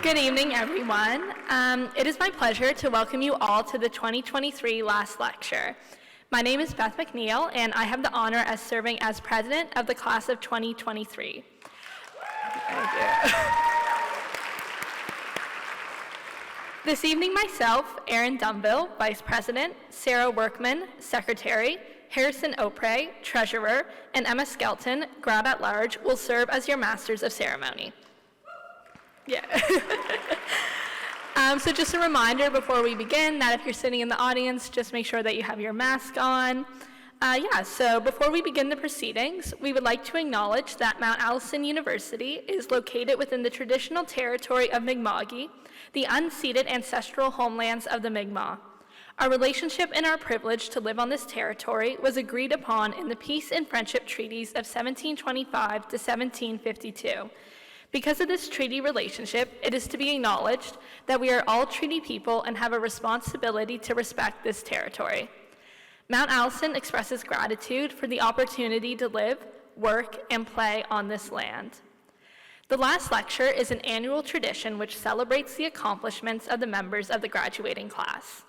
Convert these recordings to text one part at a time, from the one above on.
Good evening, everyone. It is my pleasure to welcome you all to the 2023 last lecture. My name is Beth McNeil, and I have the honor as serving as president of the class of 2023. This evening, myself, Erin Dunville, Vice President, Sarah Workman, Secretary, Harrison Opre, Treasurer, and Emma Skelton, Grad at Large, will serve as your Masters of Ceremony. Yeah. So just a reminder before we begin that if you're sitting in the audience, just make sure that you have your mask on. So before we begin the proceedings, we would like to acknowledge that Mount Allison University is located within the traditional territory of Mi'kmaq, the unceded ancestral homelands of the Mi'kmaq. Our relationship and our privilege to live on this territory was agreed upon in the Peace and Friendship Treaties of 1725 to 1752. Because of this treaty relationship, it is to be acknowledged that we are all treaty people and have a responsibility to respect this territory. Mount Allison expresses gratitude for the opportunity to live, work, and play on this land. The last lecture is an annual tradition which celebrates the accomplishments of the members of the graduating class.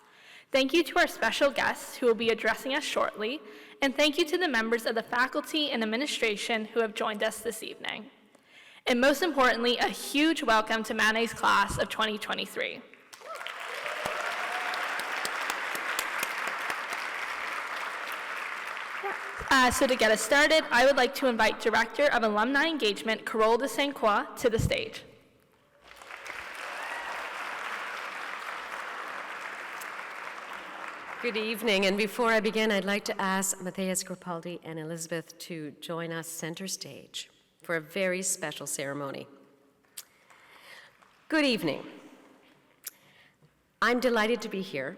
Thank you to our special guests who will be addressing us shortly, and thank you to the members of the faculty and administration who have joined us this evening. And most importantly, a huge welcome to Mount A's class of 2023. So to get us started, I would like to invite Director of Alumni Engagement, Carole de St. Croix, to the stage. Good evening, and before I begin, I'd like to ask Matthias Grappaldi and Elizabeth to join us center stage for a very special ceremony. Good evening. I'm delighted to be here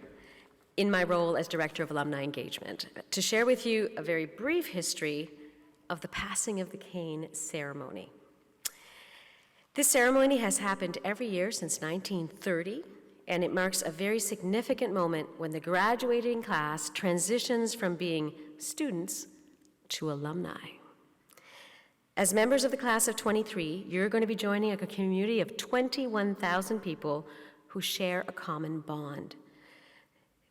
in my role as Director of Alumni Engagement to share with you a very brief history of the passing of the cane ceremony. This ceremony has happened every year since 1930, and it marks a very significant moment when the graduating class transitions from being students to alumni. As members of the class of 23, you're going to be joining a community of 21,000 people who share a common bond.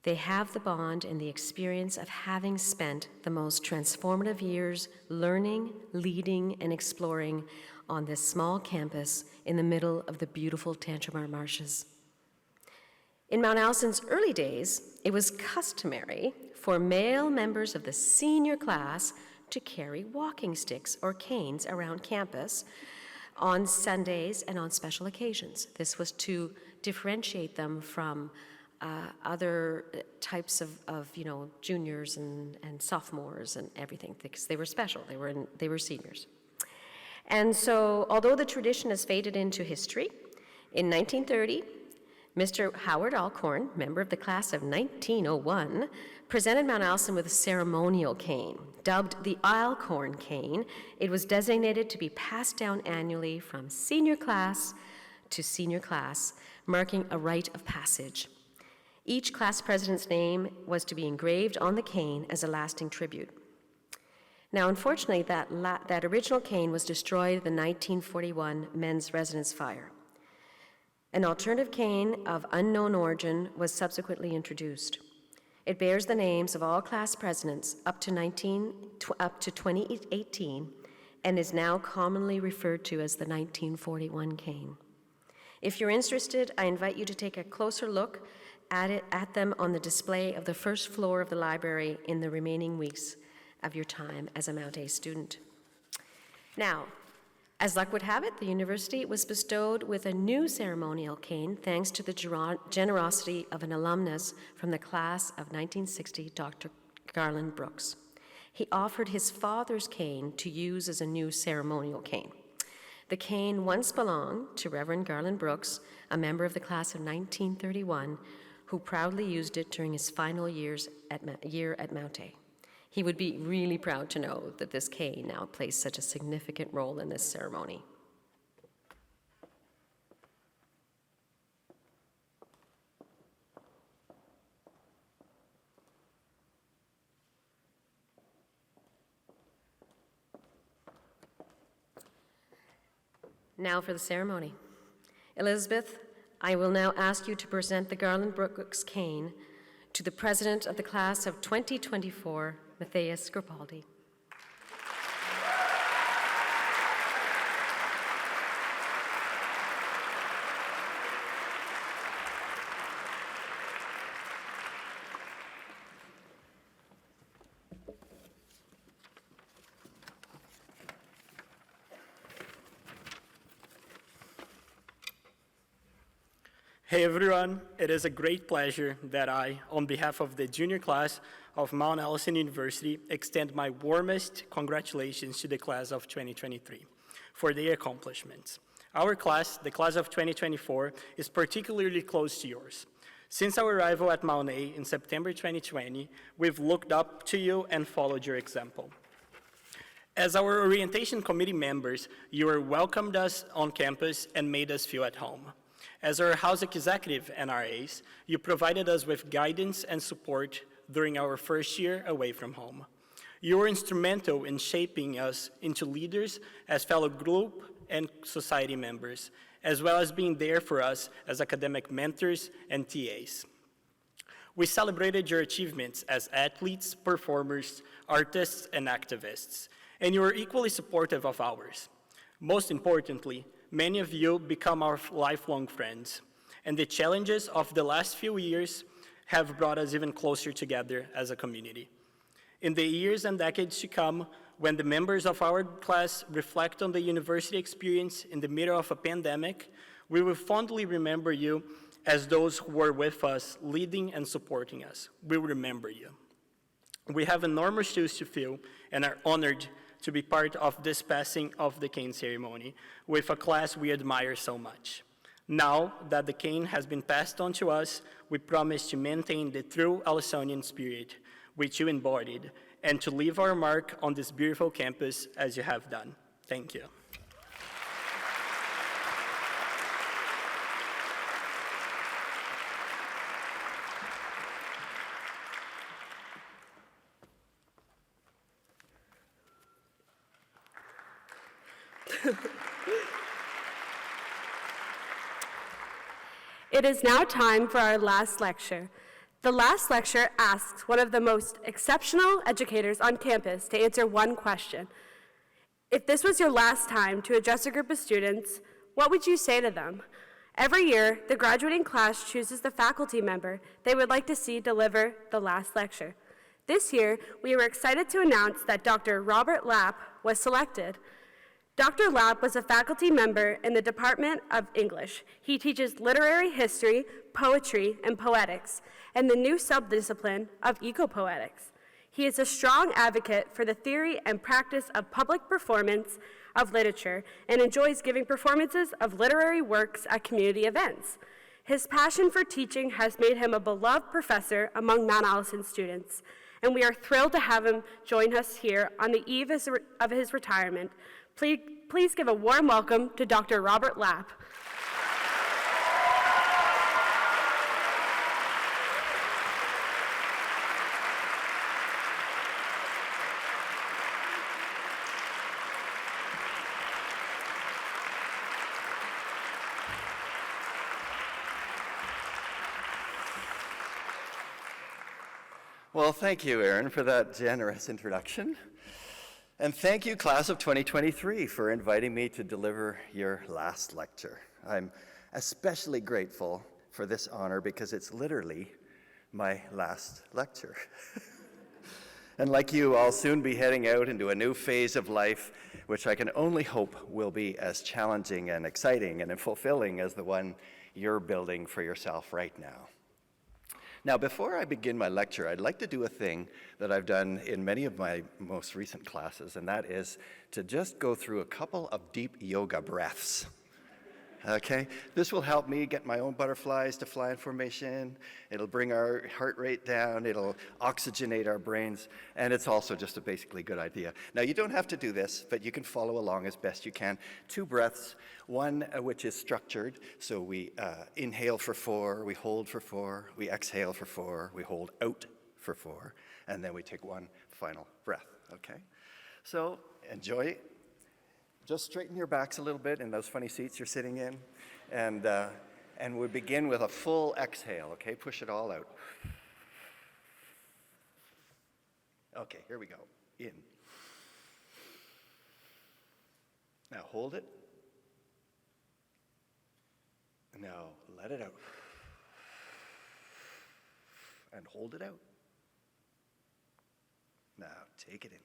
They have the bond and the experience of having spent the most transformative years learning, leading, and exploring on this small campus in the middle of the beautiful Tantramar Marshes. In Mount Allison's early days, it was customary for male members of the senior class to carry walking sticks or canes around campus on Sundays and on special occasions. This was to differentiate them from other types of juniors and sophomores and everything, because they were special. They were seniors. And so, although the tradition has faded into history, in 1930, Mr. Howard Alcorn, member of the class of 1901, presented Mount Allison with a ceremonial cane. Dubbed the Alcorn cane, it was designated to be passed down annually from senior class to senior class, marking a rite of passage. Each class president's name was to be engraved on the cane as a lasting tribute. Now, unfortunately, that original cane was destroyed in the 1941 men's residence fire. An alternative cane of unknown origin was subsequently introduced. It bears the names of all class presidents up to 2018 and is now commonly referred to as the 1941 cane. If you're interested, I invite you to take a closer look at them on the display of the first floor of the library in the remaining weeks of your time as a Mount A student. Now, as luck would have it, the university was bestowed with a new ceremonial cane thanks to the generosity of an alumnus from the class of 1960, Dr. Garland Brooks. He offered his father's cane to use as a new ceremonial cane. The cane once belonged to Reverend Garland Brooks, a member of the class of 1931, who proudly used it during his final year at Mount A. He would be really proud to know that this cane now plays such a significant role in this ceremony. Now for the ceremony. Elizabeth, I will now ask you to present the Garland Brooks cane to the president of the class of 2024, Matthias Gropaldi. Hey everyone, it is a great pleasure that I, on behalf of the junior class of Mount Allison University, extend my warmest congratulations to the class of 2023 for their accomplishments. Our class, the class of 2024, is particularly close to yours. Since our arrival at Mount A in September 2020, we've looked up to you and followed your example. As our orientation committee members, you have welcomed us on campus and made us feel at home. As our house executive and RAs, you provided us with guidance and support during our first year away from home. You were instrumental in shaping us into leaders as fellow group and society members, as well as being there for us as academic mentors and TAs. We celebrated your achievements as athletes, performers, artists, and activists, and you were equally supportive of ours. Most importantly, many of you become our lifelong friends, and the challenges of the last few years have brought us even closer together as a community. In the years and decades to come, when the members of our class reflect on the university experience in the middle of a pandemic, we will fondly remember you as those who were with us, leading and supporting us. We will remember you. We have enormous shoes to fill and are honored to be part of this passing of the cane ceremony with a class we admire so much. Now that the cane has been passed on to us, we promise to maintain the true Allisonian spirit which you embodied and to leave our mark on this beautiful campus as you have done. Thank you. It is now time for our last lecture. The last lecture asks one of the most exceptional educators on campus to answer one question. If this was your last time to address a group of students, what would you say to them? Every year, the graduating class chooses the faculty member they would like to see deliver the last lecture. This year, we were excited to announce that Dr. Robert Lapp was selected. Dr. Lapp was a faculty member in the Department of English. He teaches literary history, poetry, and poetics, and the new subdiscipline of eco-poetics. He is a strong advocate for the theory and practice of public performance of literature and enjoys giving performances of literary works at community events. His passion for teaching has made him a beloved professor among Mount Allison students, and we are thrilled to have him join us here on the eve of his retirement. Please give a warm welcome to Dr. Robert Lapp. Well, thank you, Erin, for that generous introduction. And thank you, class of 2023, for inviting me to deliver your last lecture. I'm especially grateful for this honor because it's literally my last lecture. And like you, I'll soon be heading out into a new phase of life, which I can only hope will be as challenging and exciting and fulfilling as the one you're building for yourself right now. Now, before I begin my lecture, I'd like to do a thing that I've done in many of my most recent classes, and that is to just go through a couple of deep yoga breaths. Okay? This will help me get my own butterflies to fly in formation. It'll bring our heart rate down. It'll oxygenate our brains. And it's also just a basically good idea. Now, you don't have to do this, but you can follow along as best you can. 2 breaths, one which is structured. So we inhale for 4, we hold for 4, we exhale for 4, we hold out for 4, and then we take one final breath. Okay? So enjoy. Just straighten your backs a little bit in those funny seats you're sitting in. And we begin with a full exhale, okay? Push it all out. Okay, here we go. In. Now hold it. Now let it out. And hold it out. Now take it in.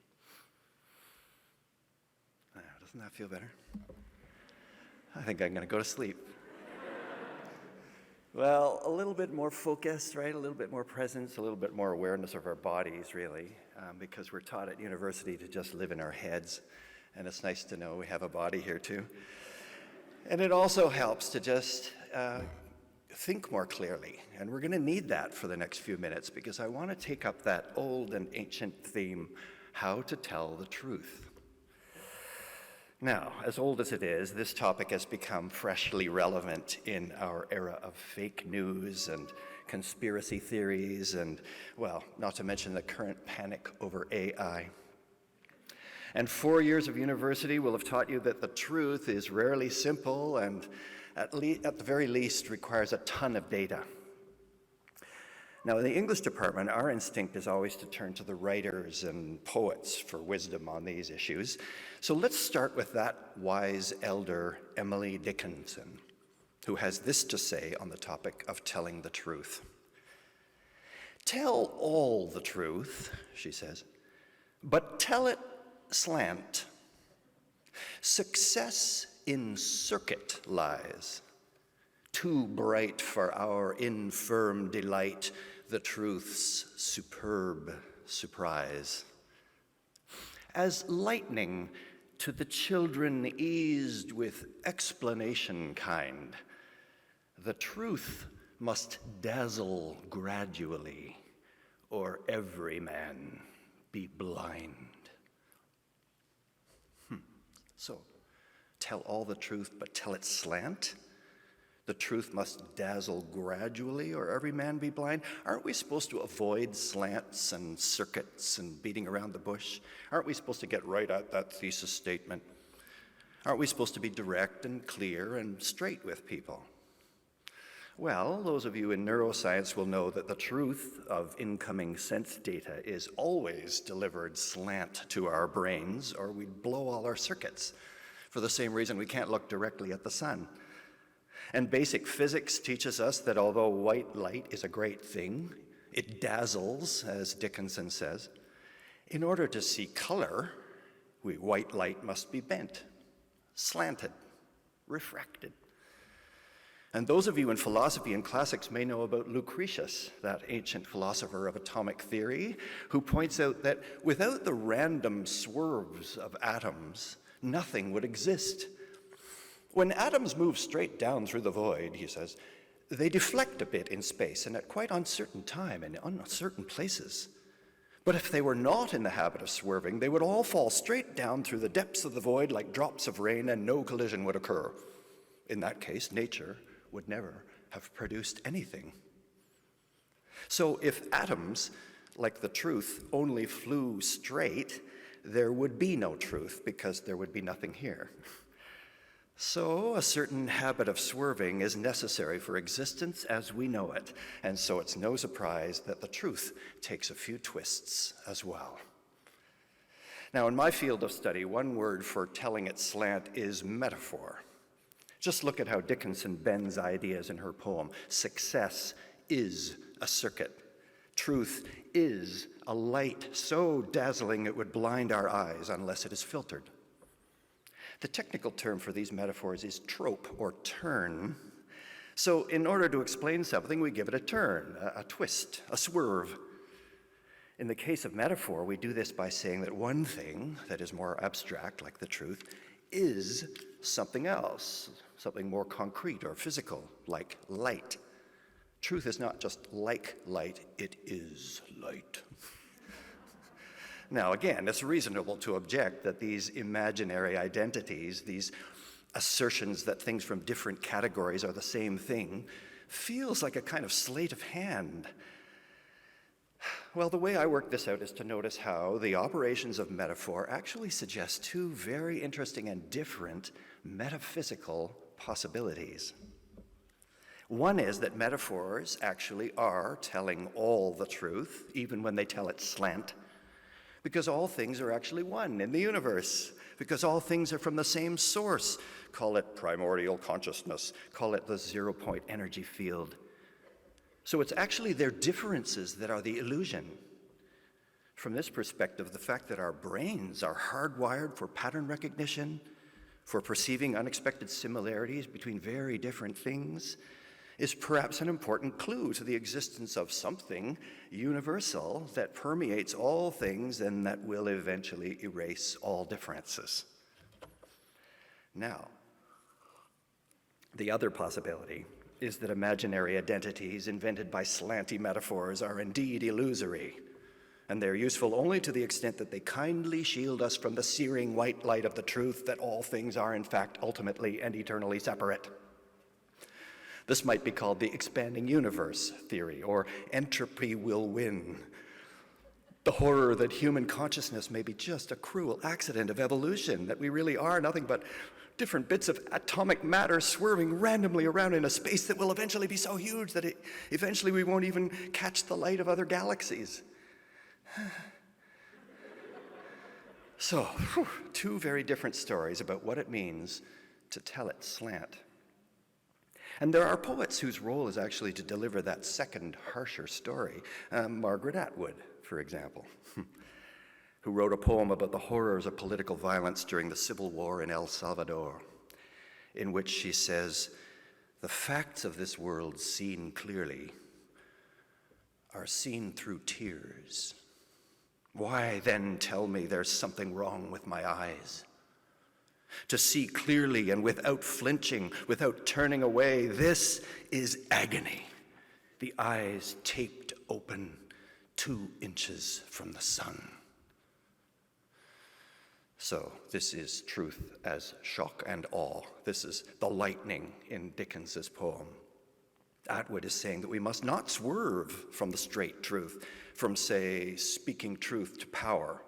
Now, doesn't that feel better? I think I'm going to go to sleep. Well, a little bit more focus, right? A little bit more presence, a little bit more awareness of our bodies, really, because we're taught at university to just live in our heads, and it's nice to know we have a body here too. And it also helps to just think more clearly, and we're going to need that for the next few minutes, because I want to take up that old and ancient theme, how to tell the truth. Now, as old as it is, this topic has become freshly relevant in our era of fake news and conspiracy theories and, well, not to mention the current panic over AI. And 4 years of university will have taught you that the truth is rarely simple and at the very least requires a ton of data. Now, in the English department, our instinct is always to turn to the writers and poets for wisdom on these issues. So let's start with that wise elder, Emily Dickinson, who has this to say on the topic of telling the truth. "Tell all the truth," she says, "but tell it slant. Success in circuit lies. Too bright for our infirm delight, the truth's superb surprise. As lightning to the children eased with explanation kind, the truth must dazzle gradually, or every man be blind." So, tell all the truth, but tell it slant? The truth must dazzle gradually, or every man be blind? Aren't we supposed to avoid slants and circuits and beating around the bush? Aren't we supposed to get right at that thesis statement? Aren't we supposed to be direct and clear and straight with people? Well, those of you in neuroscience will know that the truth of incoming sense data is always delivered slant to our brains, or we'd blow all our circuits, for the same reason we can't look directly at the sun. And basic physics teaches us that although white light is a great thing, it dazzles, as Dickinson says. In order to see color, white light must be bent, slanted, refracted. And those of you in philosophy and classics may know about Lucretius, that ancient philosopher of atomic theory, who points out that without the random swerves of atoms, nothing would exist. When atoms move straight down through the void, he says, they deflect a bit in space and at quite uncertain time and uncertain places. But if they were not in the habit of swerving, they would all fall straight down through the depths of the void like drops of rain, and no collision would occur. In that case, nature would never have produced anything. So if atoms, like the truth, only flew straight, there would be no truth because there would be nothing here. So a certain habit of swerving is necessary for existence as we know it, and so it's no surprise that the truth takes a few twists as well. Now, in my field of study, one word for telling it slant is metaphor. Just look at how Dickinson bends ideas in her poem. Success is a circuit. Truth is a light so dazzling it would blind our eyes unless it is filtered. The technical term for these metaphors is trope, or turn. So in order to explain something, we give it a turn, a twist, a swerve. In the case of metaphor, we do this by saying that one thing that is more abstract, like the truth, is something else, something more concrete or physical, like light. Truth is not just like light, it is light. Now, again, it's reasonable to object that these imaginary identities, these assertions that things from different categories are the same thing, feels like a kind of sleight of hand. Well, the way I work this out is to notice how the operations of metaphor actually suggest two very interesting and different metaphysical possibilities. One is that metaphors actually are telling all the truth, even when they tell it slant, because all things are actually one in the universe, because all things are from the same source. Call it primordial consciousness, call it the zero-point energy field. So it's actually their differences that are the illusion. From this perspective, the fact that our brains are hardwired for pattern recognition, for perceiving unexpected similarities between very different things, is perhaps an important clue to the existence of something universal that permeates all things and that will eventually erase all differences. Now, the other possibility is that imaginary identities invented by slanty metaphors are indeed illusory, and they're useful only to the extent that they kindly shield us from the searing white light of the truth that all things are in fact ultimately and eternally separate. This might be called the expanding universe theory, or entropy will win. The horror that human consciousness may be just a cruel accident of evolution, that we really are nothing but different bits of atomic matter swerving randomly around in a space that will eventually be so huge that eventually we won't even catch the light of other galaxies. So, two very different stories about what it means to tell it slant. And there are poets whose role is actually to deliver that second, harsher story. Margaret Atwood, for example, who wrote a poem about the horrors of political violence during the Civil War in El Salvador, in which she says, "The facts of this world seen clearly are seen through tears. Why then tell me there's something wrong with my eyes? To see clearly and without flinching, without turning away, this is agony. The eyes taped open 2 inches from the sun." So this is truth as shock and awe. This is the lightning in Dickens's poem. Atwood is saying that we must not swerve from the straight truth, from, say, speaking truth to power,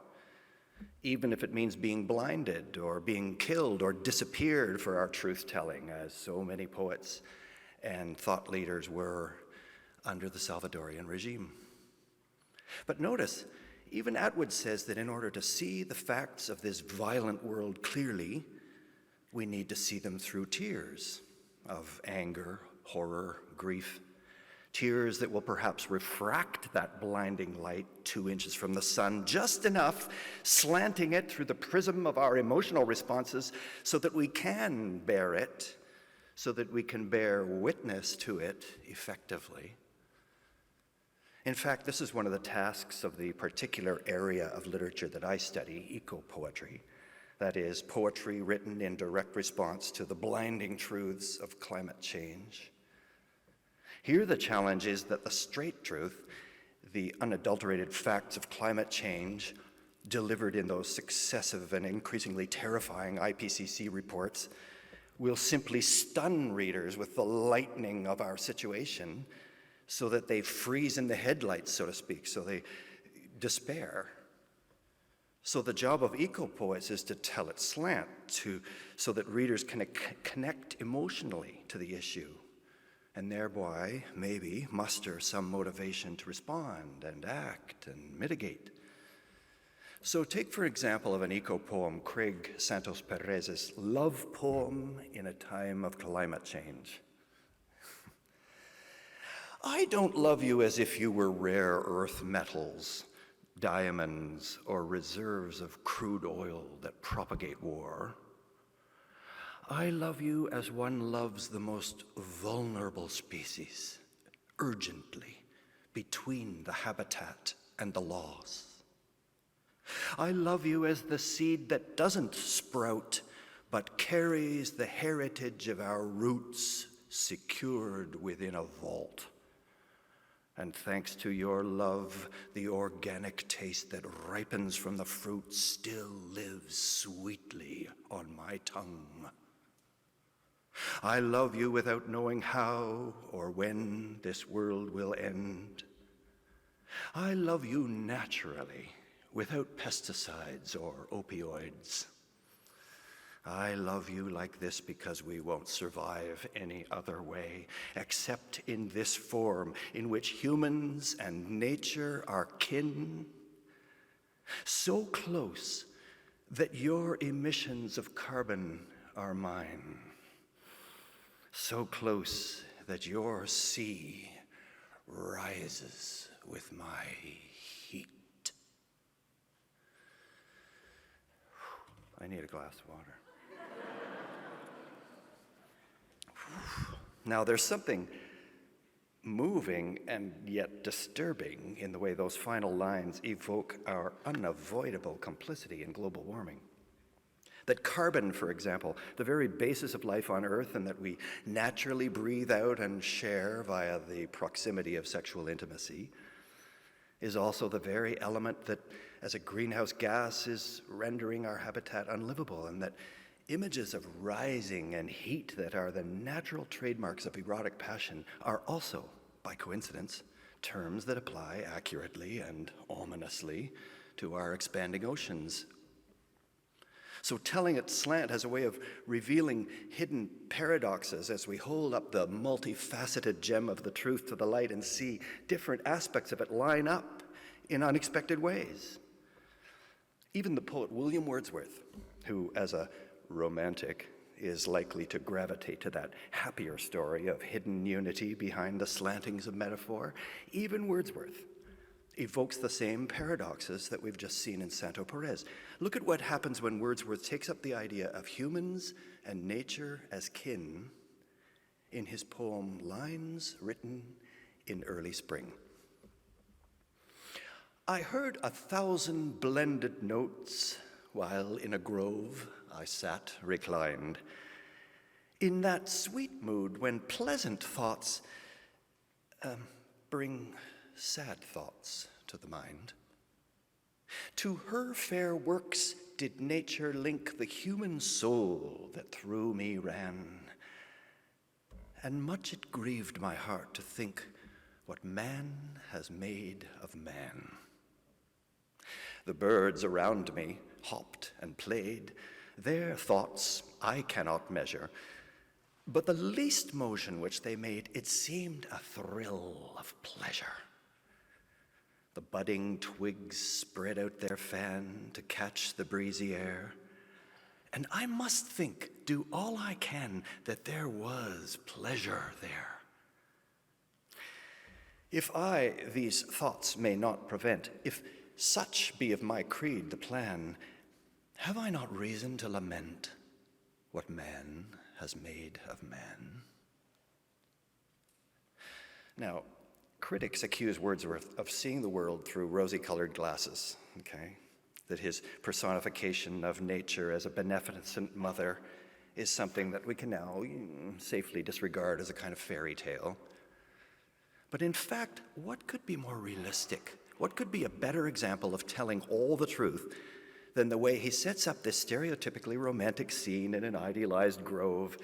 even if it means being blinded or being killed or disappeared for our truth-telling, as so many poets and thought leaders were under the Salvadorian regime. But notice, even Atwood says that in order to see the facts of this violent world clearly, we need to see them through tears of anger, horror, grief. Tears that will perhaps refract that blinding light 2 inches from the sun, just enough, slanting it through the prism of our emotional responses so that we can bear it, so that we can bear witness to it effectively. In fact, this is one of the tasks of the particular area of literature that I study, eco-poetry. That is, poetry written in direct response to the blinding truths of climate change. Here the challenge is that the straight truth, the unadulterated facts of climate change, delivered in those successive and increasingly terrifying IPCC reports, will simply stun readers with the lightning of our situation so that they freeze in the headlights, so to speak, so they despair. So the job of eco-poets is to tell it slant, so that readers can connect emotionally to the issue, and thereby, maybe, muster some motivation to respond and act and mitigate. So take, for example, of an eco-poem, Craig Santos Perez's Love Poem in a Time of Climate Change. I don't love you as if you were rare earth metals, diamonds, or reserves of crude oil that propagate war. I love you as one loves the most vulnerable species, urgently, between the habitat and the loss. I love you as the seed that doesn't sprout, but carries the heritage of our roots secured within a vault. And thanks to your love, the organic taste that ripens from the fruit still lives sweetly on my tongue. I love you without knowing how or when this world will end. I love you naturally, without pesticides or opioids. I love you like this because we won't survive any other way, except in this form in which humans and nature are kin, so close that your emissions of carbon are mine, so close that your sea rises with my heat. I need a glass of water. Now, there's something moving and yet disturbing in the way those final lines evoke our unavoidable complicity in global warming. That carbon, for example, the very basis of life on Earth and that we naturally breathe out and share via the proximity of sexual intimacy, is also the very element that, as a greenhouse gas, is rendering our habitat unlivable, and that images of rising and heat that are the natural trademarks of erotic passion are also, by coincidence, terms that apply accurately and ominously to our expanding oceans. So telling it slant has a way of revealing hidden paradoxes as we hold up the multifaceted gem of the truth to the light and see different aspects of it line up in unexpected ways. Even the poet William Wordsworth, who as a romantic is likely to gravitate to that happier story of hidden unity behind the slantings of metaphor, even Wordsworth evokes the same paradoxes that we've just seen in Santo Perez. Look at what happens when Wordsworth takes up the idea of humans and nature as kin in his poem Lines Written in Early Spring. I heard 1,000 blended notes while in a grove I sat reclined, in that sweet mood when pleasant thoughts bring sad thoughts to the mind. To her fair works did nature link the human soul that through me ran, and much it grieved my heart to think what man has made of man. The birds around me hopped and played, their thoughts I cannot measure, but the least motion which they made, it seemed a thrill of pleasure. The budding twigs spread out their fan to catch the breezy air, and I must think, do all I can, that there was pleasure there. If I these thoughts may not prevent, if such be of my creed the plan, have I not reason to lament what man has made of man? Now, critics accuse Wordsworth of seeing the world through rosy-colored glasses, okay? That his personification of nature as a beneficent mother is something that we can now safely disregard as a kind of fairy tale. But in fact, what could be more realistic? What could be a better example of telling all the truth than the way he sets up this stereotypically romantic scene in an idealized grove,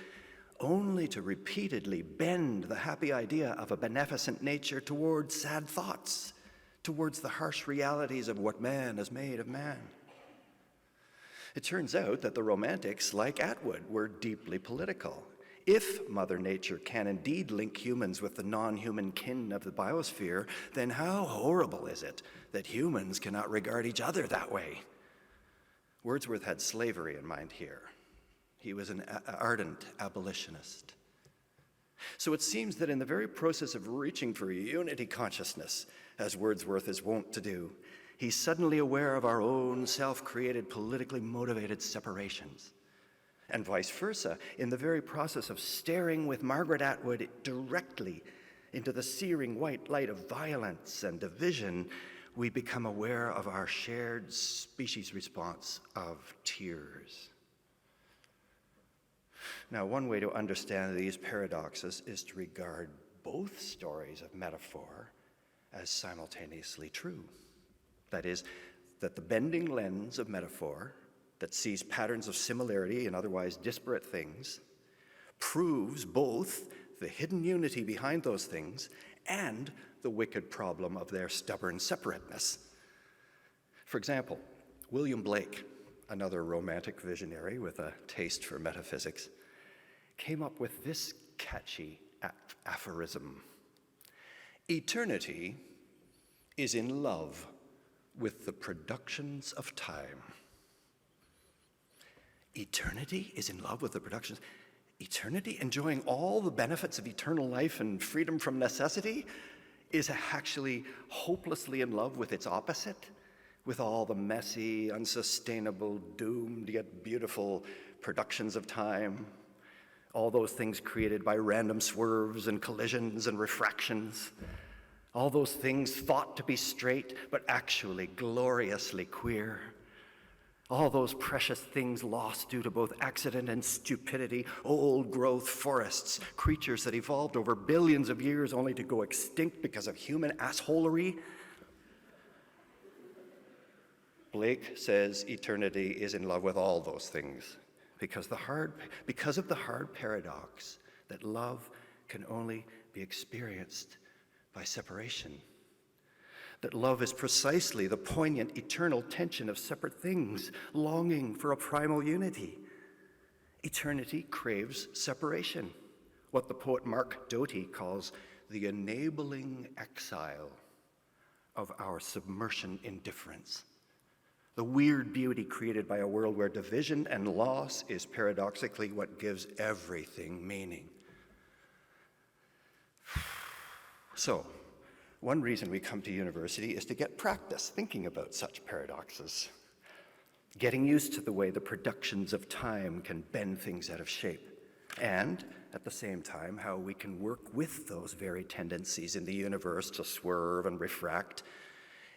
only to repeatedly bend the happy idea of a beneficent nature towards sad thoughts, towards the harsh realities of what man has made of man. It turns out that the romantics, like Atwood, were deeply political. If Mother Nature can indeed link humans with the non-human kin of the biosphere, then how horrible is it that humans cannot regard each other that way? Wordsworth had slavery in mind here. He was an ardent abolitionist. So it seems that in the very process of reaching for unity consciousness, as Wordsworth is wont to do, he's suddenly aware of our own self-created, politically motivated separations. And vice versa, in the very process of staring with Margaret Atwood directly into the searing white light of violence and division, we become aware of our shared species response of tears. Now, one way to understand these paradoxes is to regard both stories of metaphor as simultaneously true. That is, that the bending lens of metaphor that sees patterns of similarity in otherwise disparate things proves both the hidden unity behind those things and the wicked problem of their stubborn separateness. For example, William Blake, another romantic visionary with a taste for metaphysics, came up with this catchy aphorism. Eternity is in love with the productions of time. Eternity is in love with the productions. Eternity, enjoying all the benefits of eternal life and freedom from necessity, is actually hopelessly in love with its opposite, with all the messy, unsustainable, doomed yet beautiful productions of time, all those things created by random swerves and collisions and refractions, all those things thought to be straight but actually gloriously queer, all those precious things lost due to both accident and stupidity, old-growth forests, creatures that evolved over billions of years only to go extinct because of human assholery. Blake says eternity is in love with all those things because of the hard paradox that love can only be experienced by separation. That love is precisely the poignant eternal tension of separate things, longing for a primal unity. Eternity craves separation, what the poet Mark Doty calls the enabling exile of our submersion indifference. The weird beauty created by a world where division and loss is paradoxically what gives everything meaning. So, one reason we come to university is to get practice thinking about such paradoxes, getting used to the way the productions of time can bend things out of shape, and at the same time, how we can work with those very tendencies in the universe to swerve and refract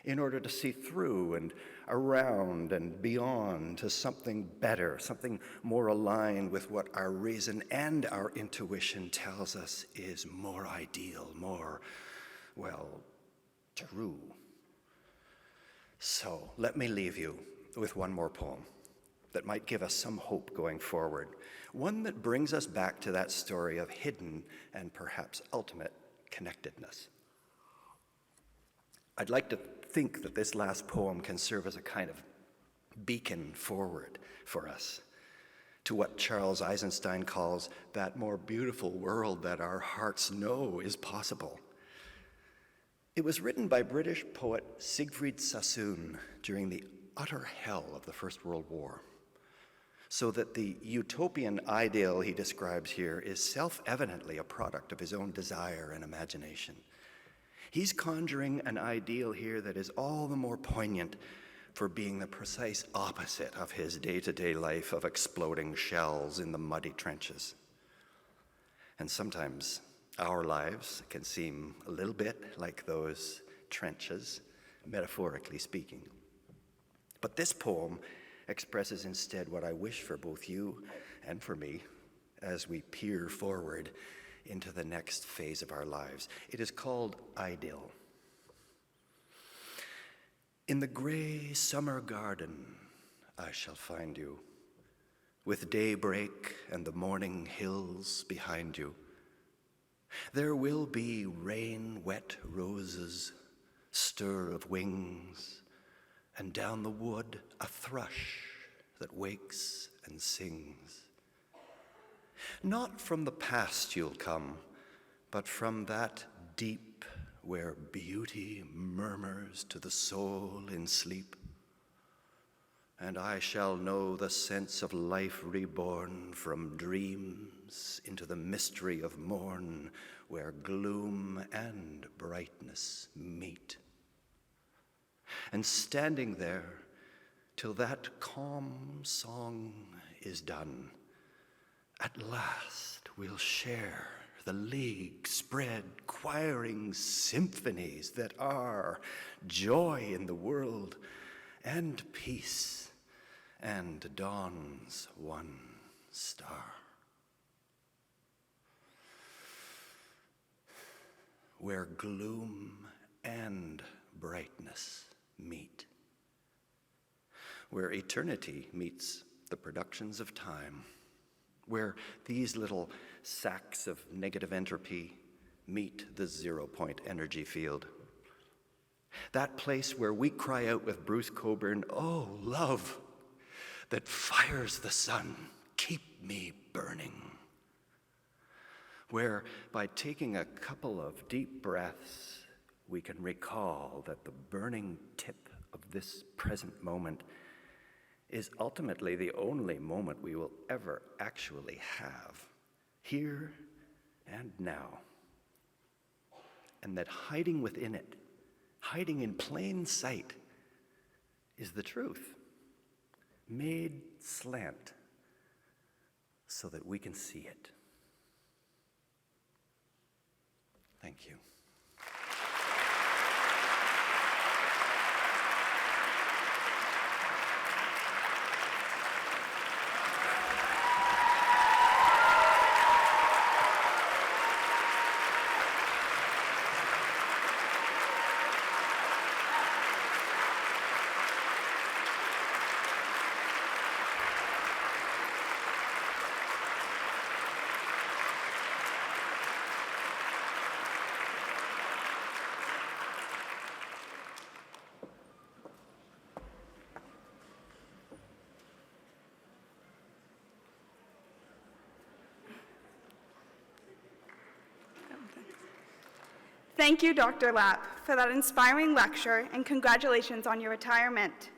in order to see through and around and beyond to something better, something more aligned with what our reason and our intuition tells us is more ideal, more, well, true. So let me leave you with one more poem that might give us some hope going forward, one that brings us back to that story of hidden and perhaps ultimate connectedness. I'd like to think that this last poem can serve as a kind of beacon forward for us to what Charles Eisenstein calls that more beautiful world that our hearts know is possible. It was written by British poet Siegfried Sassoon during the utter hell of the First World War, so that the utopian ideal he describes here is self-evidently a product of his own desire and imagination. He's conjuring an ideal here that is all the more poignant for being the precise opposite of his day-to-day life of exploding shells in the muddy trenches. And sometimes our lives can seem a little bit like those trenches, metaphorically speaking. But this poem expresses instead what I wish for both you and for me as we peer forward into the next phase of our lives. It is called Idyll. In the gray summer garden I shall find you, with daybreak and the morning hills behind you. There will be rain-wet roses, stir of wings, and down the wood a thrush that wakes and sings. Not from the past you'll come, but from that deep where beauty murmurs to the soul in sleep. And I shall know the sense of life reborn from dreams into the mystery of morn, where gloom and brightness meet. And standing there till that calm song is done, at last we'll share the league-spread choiring symphonies that are joy in the world and peace and dawn's one star. Where gloom and brightness meet. Where eternity meets the productions of time. Where these little sacks of negative entropy meet the zero-point energy field. That place where we cry out with Bruce Cockburn, "Oh, love, that fires the sun, keep me burning. Where by taking a couple of deep breaths, we can recall that the burning tip of this present moment is ultimately the only moment we will ever actually have, here and now. And that hiding within it, hiding in plain sight, is the truth, made slant so that we can see it. Thank you. Thank you, Dr. Lapp, for that inspiring lecture, and congratulations on your retirement.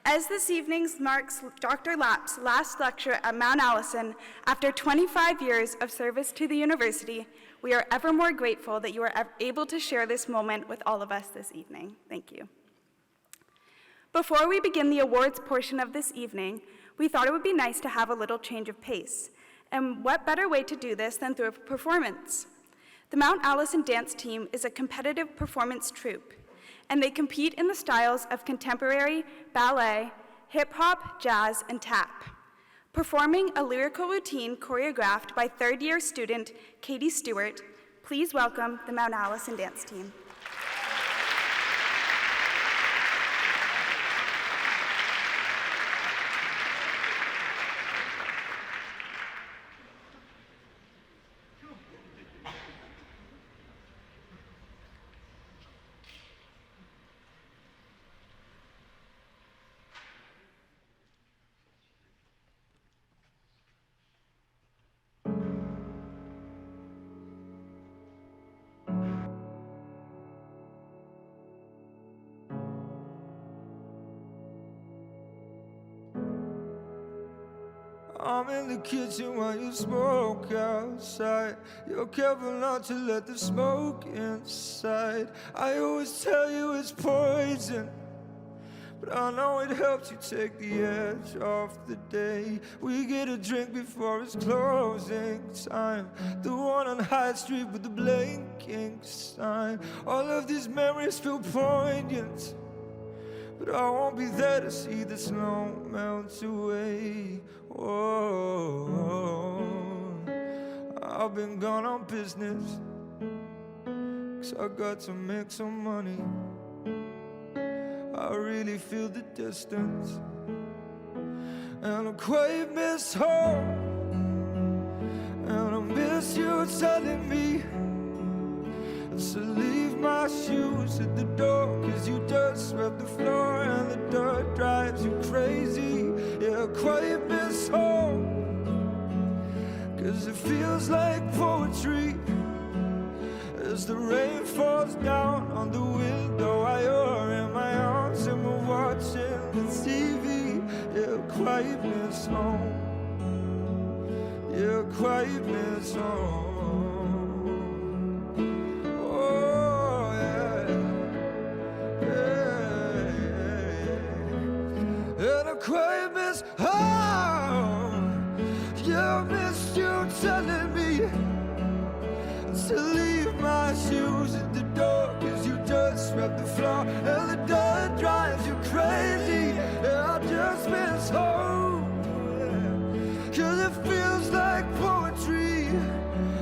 As this evening marks Dr. Lapp's last lecture at Mount Allison after 25 years of service to the university, we are ever more grateful that you are able to share this moment with all of us this evening. Thank you. Before we begin the awards portion of this evening, we thought it would be nice to have a little change of pace. And what better way to do this than through a performance? The Mount Allison dance team is a competitive performance troupe, and they compete in the styles of contemporary, ballet, hip-hop, jazz, and tap. Performing a lyrical routine choreographed by third-year student Katie Stewart, please welcome the Mount Allison dance team. I'm in the kitchen while you smoke outside. You're careful not to let the smoke inside. I always tell you it's poison, but I know it helps you take the edge off the day. We get a drink before it's closing time, the one on High Street with the blinking sign. All of these memories feel poignant, but I won't be there to see the snow melt away. Oh, I've been gone on business, 'cause I got to make some money. I really feel the distance, and I quite miss home, and I miss you telling me to leave my shoes at the door, 'cause you just swept the floor and the dirt drives you crazy. Yeah, I quite miss home, 'cause it feels like poetry as the rain falls down on the window. You're in my arms and we're watching the TV. Yeah, I quite miss home. Yeah, I quite miss home. Quite miss home. Yeah, I miss you telling me to leave my shoes at the door, 'cause you just swept the floor and the dirt drives you crazy. Yeah, I just miss home, yeah, 'cause it feels like poetry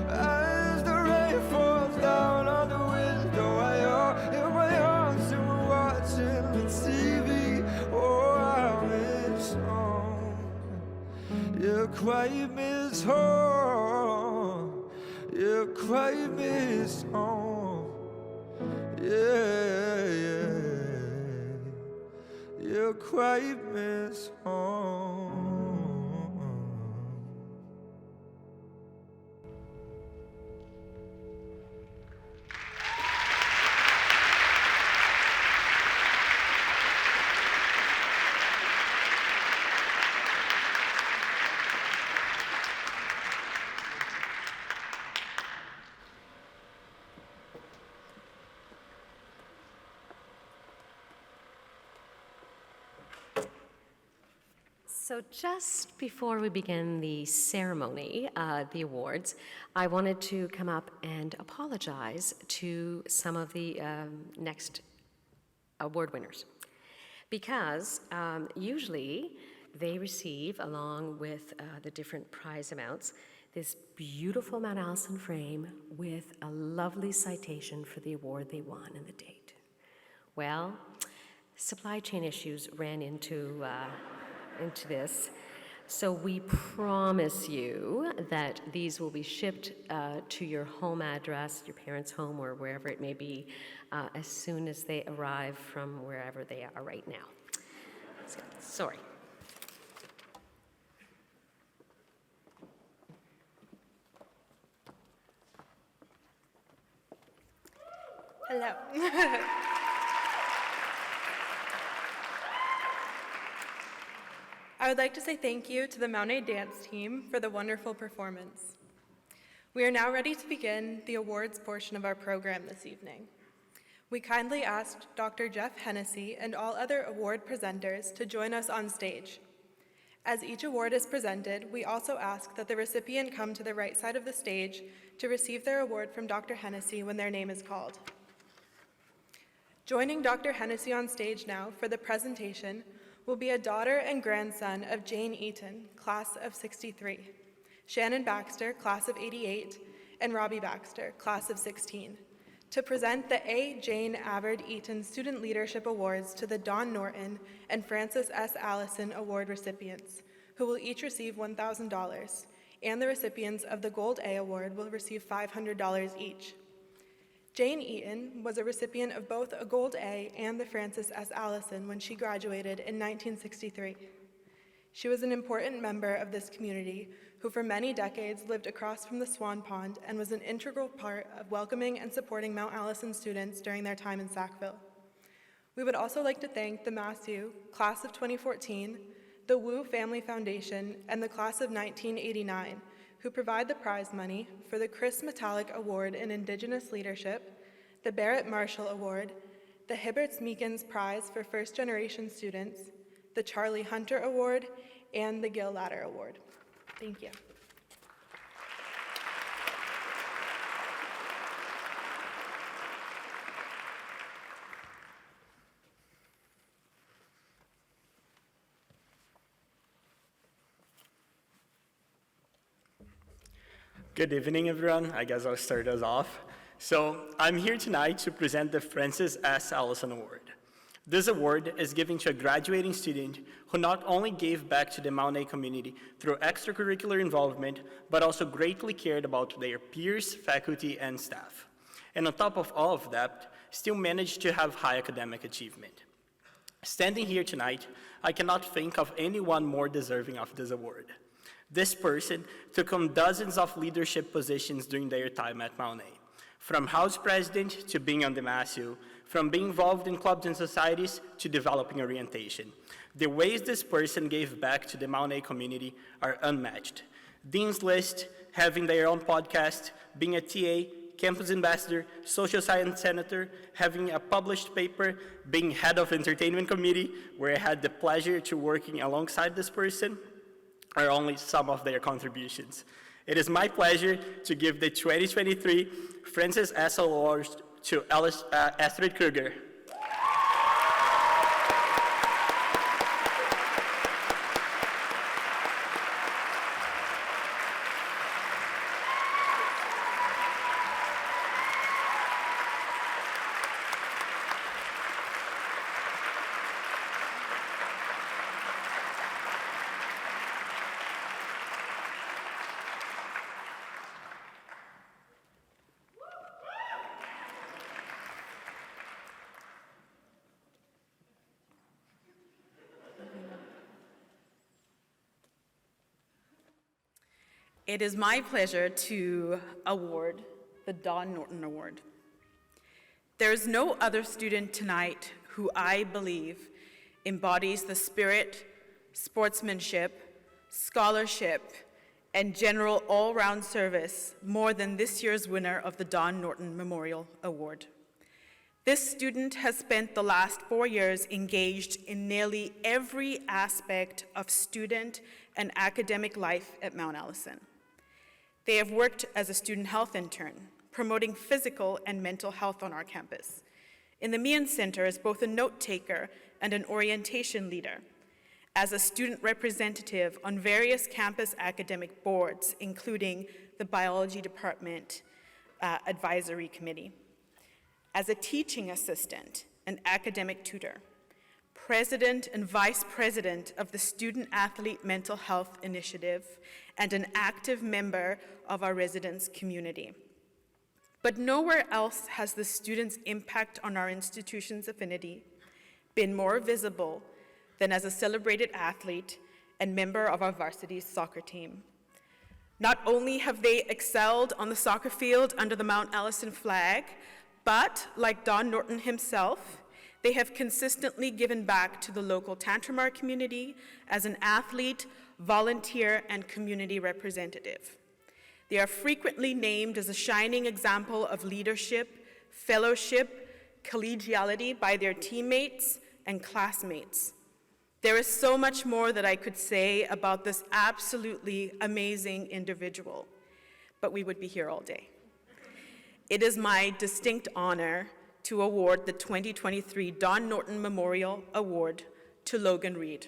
as the rain falls down on the window. You're in my arms and we're watching the TV. Oh, I miss home. Yeah, quite miss home. Yeah, quite miss home. Yeah, yeah, you quite miss home. So just before we begin the ceremony, the awards, I wanted to come up and apologize to some of the next award winners. Because usually they receive, along with the different prize amounts, this beautiful Mount Allison frame with a lovely citation for the award they won and the date. Well, supply chain issues ran into this. So we promise you that these will be shipped to your home address, your parents' home, or wherever it may be, as soon as they arrive from wherever they are right now. Sorry. Hello. I would like to say thank you to the Mount A dance team for the wonderful performance. We are now ready to begin the awards portion of our program this evening. We kindly asked Dr. Jeff Hennessy and all other award presenters to join us on stage. As each award is presented, we also ask that the recipient come to the right side of the stage to receive their award from Dr. Hennessy when their name is called. Joining Dr. Hennessy on stage now for the presentation will be a daughter and grandson of Jane Eaton, class of '63, Shannon Baxter, class of '88, and Robbie Baxter, class of '16, to present the A. Jane Avard Eaton Student Leadership Awards to the Don Norton and Frances S. Allison Award recipients, who will each receive $1,000, and the recipients of the Gold A Award will receive $500 each. Jane Eaton was a recipient of both a Gold A and the Frances S. Allison when she graduated in 1963. She was an important member of this community who for many decades lived across from the Swan Pond and was an integral part of welcoming and supporting Mount Allison students during their time in Sackville. We would also like to thank the MassU, class of 2014, the Wu Family Foundation, and the class of 1989, who provide the prize money for the Chris Metallic Award in Indigenous Leadership, the Barrett Marshall Award, the Hibberts Meekins Prize for First Generation Students, the Charlie Hunter Award, and the Gil Ladder Award. Thank you. Good evening, everyone. I guess I'll start us off. So I'm here tonight to present the Frances S. Allison Award. This award is given to a graduating student who not only gave back to the Mount A community through extracurricular involvement, but also greatly cared about their peers, faculty, and staff. And on top of all of that, still managed to have high academic achievement. Standing here tonight, I cannot think of anyone more deserving of this award. This person took on dozens of leadership positions during their time at Mount A, from house president to being on the MassU, from being involved in clubs and societies to developing orientation. The ways this person gave back to the Mount A community are unmatched. Dean's List, having their own podcast, being a TA, campus ambassador, social science senator, having a published paper, being head of entertainment committee, where I had the pleasure to working alongside this person, are only some of their contributions. It is my pleasure to give the 2023 Frances S. Awards to Astrid Kruger. It is my pleasure to award the Don Norton Award. There is no other student tonight who I believe embodies the spirit, sportsmanship, scholarship, and general all-round service more than this year's winner of the Don Norton Memorial Award. This student has spent the last 4 years engaged in nearly every aspect of student and academic life at Mount Allison. They have worked as a student health intern, promoting physical and mental health on our campus, in the Meehan Center as both a note-taker and an orientation leader, as a student representative on various campus academic boards, including the Biology Department Advisory Committee, as a teaching assistant and academic tutor, president and vice president of the Student Athlete Mental Health Initiative, and an active member of our residents' community. But nowhere else has the students' impact on our institution's affinity been more visible than as a celebrated athlete and member of our varsity soccer team. Not only have they excelled on the soccer field under the Mount Allison flag, but like Don Norton himself, they have consistently given back to the local Tantramar community as an athlete, volunteer, and community representative. They are frequently named as a shining example of leadership, fellowship, collegiality by their teammates and classmates. There is so much more that I could say about this absolutely amazing individual, but we would be here all day. It is my distinct honor to award the 2023 Don Norton Memorial Award to Logan Reed.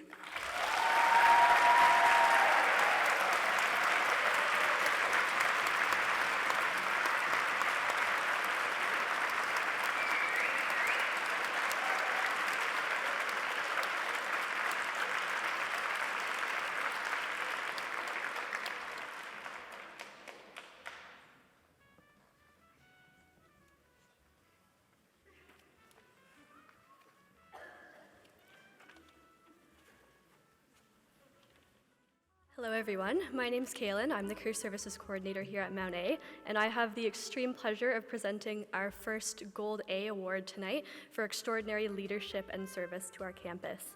Hello everyone, my name's Kaylin. I'm the Career Services Coordinator here at Mount A, and I have the extreme pleasure of presenting our first Gold A Award tonight for extraordinary leadership and service to our campus.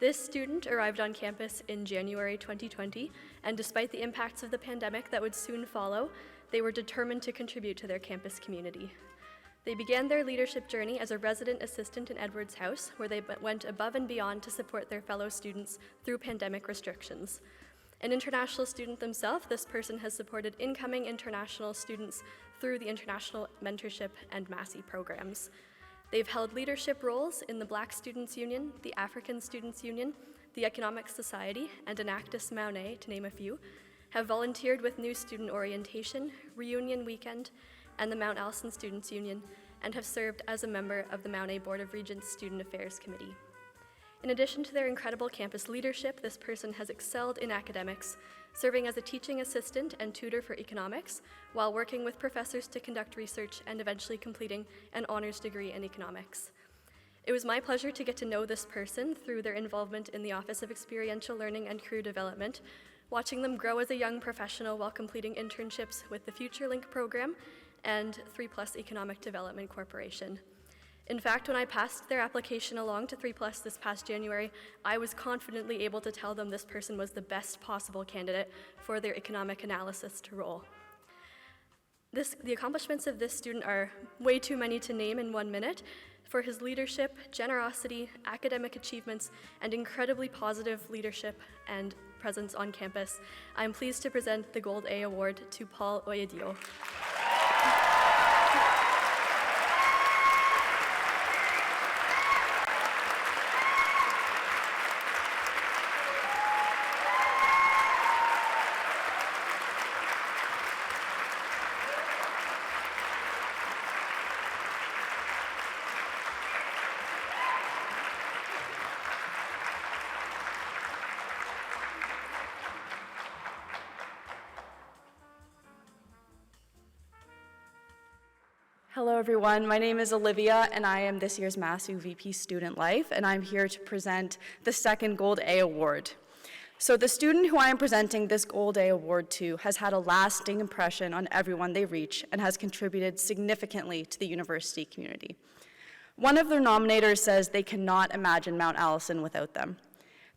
This student arrived on campus in January 2020, and despite the impacts of the pandemic that would soon follow, they were determined to contribute to their campus community. They began their leadership journey as a resident assistant in Edwards House, where they went above and beyond to support their fellow students through pandemic restrictions. An international student themselves, this person has supported incoming international students through the International Mentorship and Massey programs. They've held leadership roles in the Black Students Union, the African Students Union, the Economic Society, and Enactus Mount A, to name a few, have volunteered with New Student Orientation, Reunion Weekend, and the Mount Allison Students Union, and have served as a member of the Mount A Board of Regents Student Affairs Committee. In addition to their incredible campus leadership, this person has excelled in academics, serving as a teaching assistant and tutor for economics, while working with professors to conduct research and eventually completing an honors degree in economics. It was my pleasure to get to know this person through their involvement in the Office of Experiential Learning and Career Development, watching them grow as a young professional while completing internships with the FutureLink program and 3+ Economic Development Corporation. In fact, when I passed their application along to 3+ this past January, I was confidently able to tell them this person was the best possible candidate for their economic analyst role. The accomplishments of this student are way too many to name in 1 minute. For his leadership, generosity, academic achievements, and incredibly positive leadership and presence on campus, I'm pleased to present the Gold A Award to Paul Oyedio. Hello everyone, my name is Olivia and I am this year's MASU VP Student Life, and I'm here to present the second Gold A Award. So the student who I am presenting this Gold A award to has had a lasting impression on everyone they reach and has contributed significantly to the university community. One of their nominators says they cannot imagine Mount Allison without them.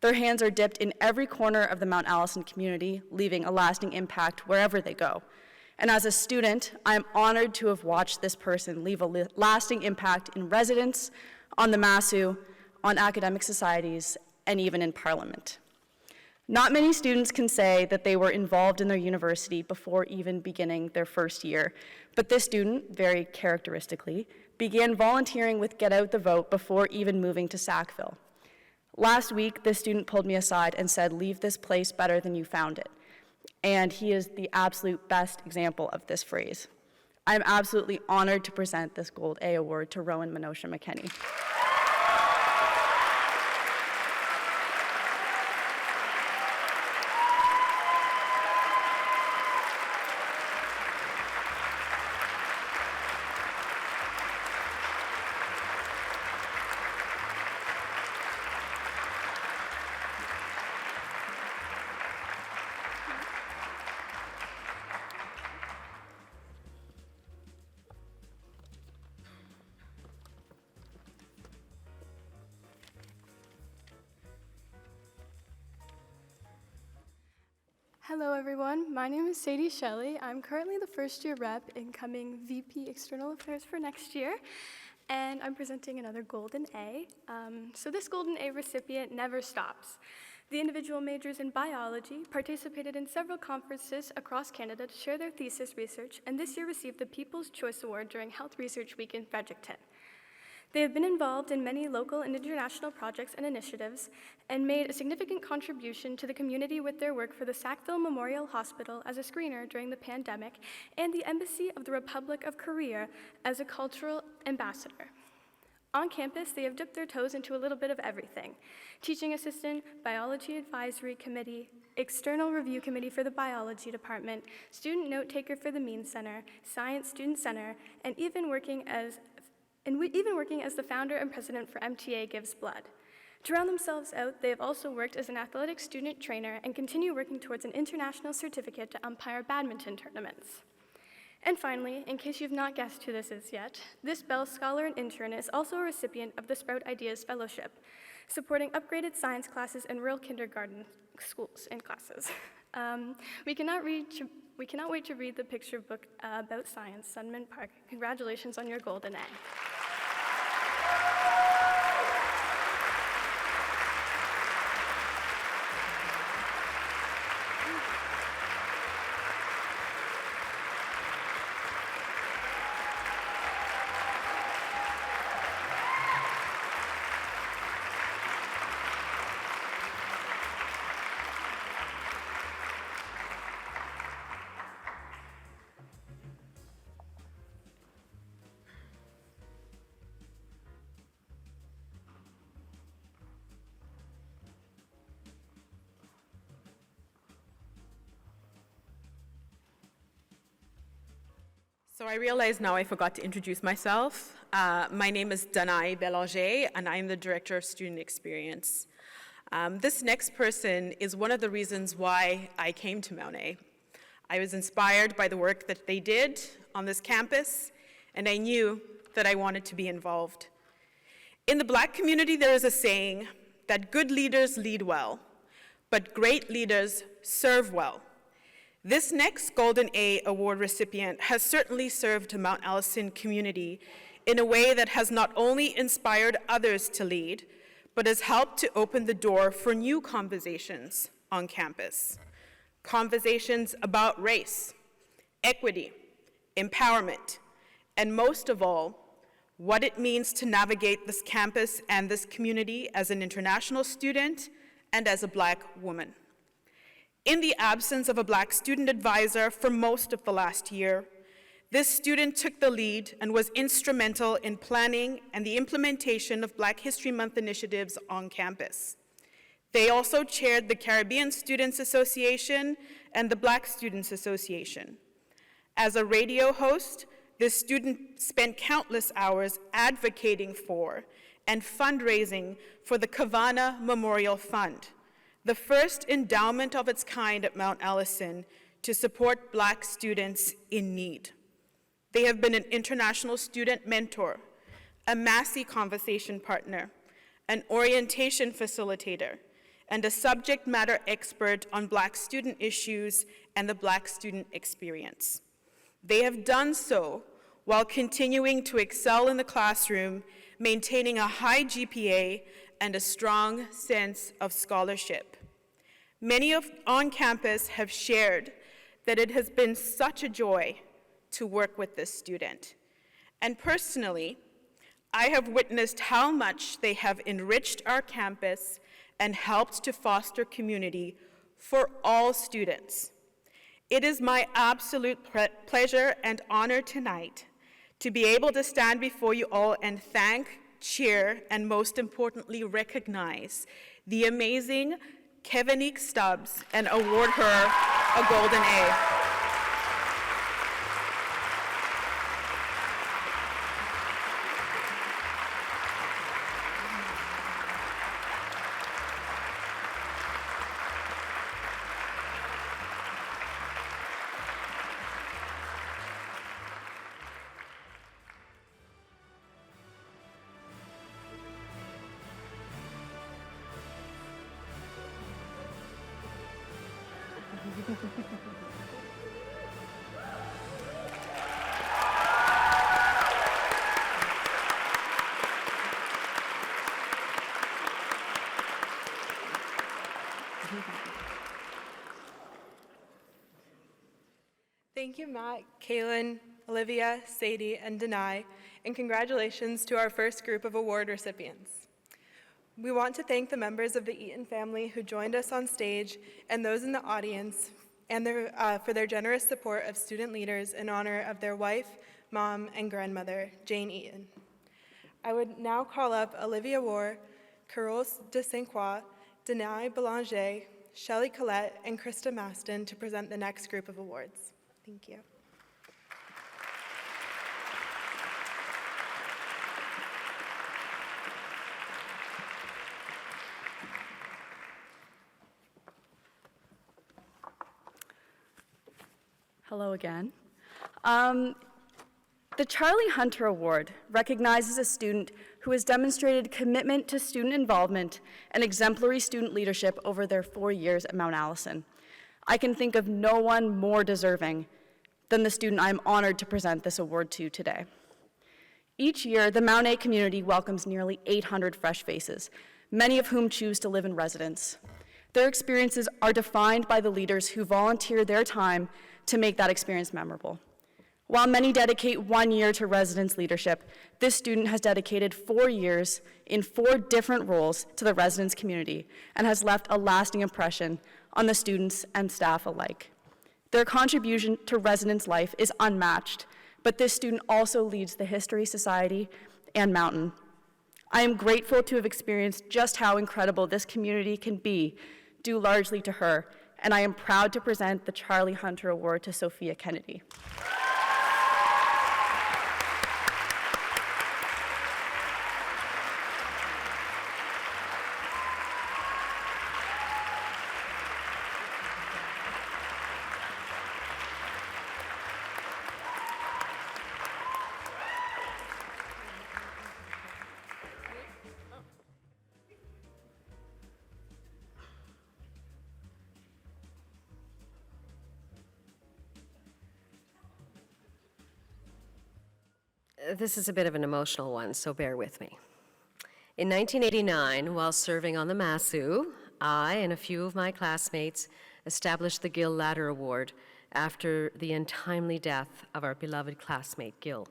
Their hands are dipped in every corner of the Mount Allison community, leaving a lasting impact wherever they go. And as a student, I am honored to have watched this person leave a lasting impact in residence, on the MASU, on academic societies, and even in Parliament. Not many students can say that they were involved in their university before even beginning their first year, but this student, very characteristically, began volunteering with Get Out the Vote before even moving to Sackville. Last week, this student pulled me aside and said, "Leave this place better than you found it." And he is the absolute best example of this phrase. I'm absolutely honored to present this Gold A award to Rowan Menosha McKenney. Hello everyone, my name is Sadie Shelley. I'm currently the first year rep, incoming VP External Affairs for next year, and I'm presenting another Golden A. So this Golden A recipient never stops. The individual majors in biology, participated in several conferences across Canada to share their thesis research, and this year received the People's Choice Award during Health Research Week in Fredericton. They have been involved in many local and international projects and initiatives and made a significant contribution to the community with their work for the Sackville Memorial Hospital as a screener during the pandemic and the Embassy of the Republic of Korea as a cultural ambassador. On campus, they have dipped their toes into a little bit of everything: teaching assistant, biology advisory committee, external review committee for the biology department, student note taker for the Mean Center, science student center, and even working as the founder and president for MTA Gives Blood. To round themselves out, they have also worked as an athletic student trainer and continue working towards an international certificate to umpire badminton tournaments. And finally, in case you've not guessed who this is yet, this Bell Scholar and intern is also a recipient of the Sprout Ideas Fellowship, supporting upgraded science classes in rural kindergarten schools and classes. We cannot wait to read the picture book about science, Sunman Park. Congratulations on your Golden A. So I realize now I forgot to introduce myself. My name is Danae Bélanger, and I'm the Director of Student Experience. This next person is one of the reasons why I came to Mount A. I was inspired by the work that they did on this campus, and I knew that I wanted to be involved. In the Black community, there is a saying that good leaders lead well, but great leaders serve well. This next Golden A award recipient has certainly served the Mount Allison community in a way that has not only inspired others to lead, but has helped to open the door for new conversations on campus. Conversations about race, equity, empowerment, and most of all, what it means to navigate this campus and this community as an international student and as a Black woman. In the absence of a Black student advisor for most of the last year, this student took the lead and was instrumental in planning and the implementation of Black History Month initiatives on campus. They also chaired the Caribbean Students Association and the Black Students Association. As a radio host, this student spent countless hours advocating for and fundraising for the Kavana Memorial Fund, the first endowment of its kind at Mount Allison to support Black students in need. They have been an international student mentor, a Massey conversation partner, an orientation facilitator, and a subject matter expert on Black student issues and the Black student experience. They have done so while continuing to excel in the classroom, maintaining a high GPA and a strong sense of scholarship. Many on campus have shared that it has been such a joy to work with this student. And personally, I have witnessed how much they have enriched our campus and helped to foster community for all students. It is my absolute pleasure and honor tonight to be able to stand before you all and thank, cheer, and most importantly, recognize the amazing Kevinique Stubbs and award her a Golden A. Thank you, Matt, Kaylin, Olivia, Sadie, and Denai, and congratulations to our first group of award recipients. We want to thank the members of the Eaton family who joined us on stage and those in the audience and for their generous support of student leaders in honor of their wife, mom, and grandmother, Jane Eaton. I would now call up Olivia War, Carole de Saint Croix, Denai Belanger, Shelley Collette, and Krista Maston to present the next group of awards. Thank you. Hello again. The Charlie Hunter Award recognizes a student who has demonstrated commitment to student involvement and exemplary student leadership over their 4 years at Mount Allison. I can think of no one more deserving than the student I'm honored to present this award to today. Each year, the Mount A community welcomes nearly 800 fresh faces, many of whom choose to live in residence. Their experiences are defined by the leaders who volunteer their time to make that experience memorable. While many dedicate 1 year to residence leadership, this student has dedicated 4 years in 4 different roles to the residence community and has left a lasting impression on the students and staff alike. Their contribution to residence life is unmatched, but this student also leads the History Society and Mountain. I am grateful to have experienced just how incredible this community can be, due largely to her, and I am proud to present the Charlie Hunter Award to Sophia Kennedy. This is a bit of an emotional one, so bear with me. In 1989, while serving on the MASU, I and a few of my classmates established the Gill Ladder Award after the untimely death of our beloved classmate, Gill.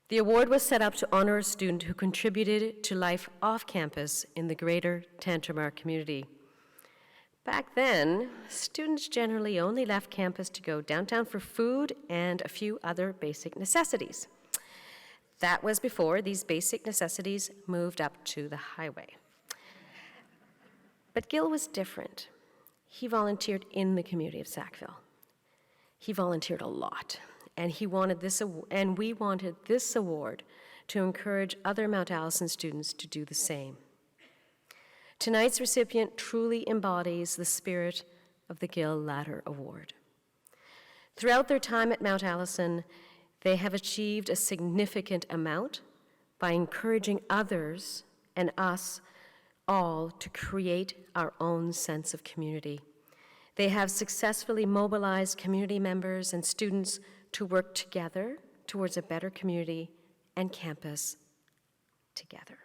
The award was set up to honor a student who contributed to life off campus in the greater Tantramar community. Back then, students generally only left campus to go downtown for food and a few other basic necessities. That was before these basic necessities moved up to the highway. But Gill was different. He volunteered in the community of Sackville. He volunteered a lot, and we wanted this award to encourage other Mount Allison students to do the same. Tonight's recipient truly embodies the spirit of the Gill Ladder Award. Throughout their time at Mount Allison, they have achieved a significant amount by encouraging others and us all to create our own sense of community. They have successfully mobilized community members and students to work together towards a better community and campus together.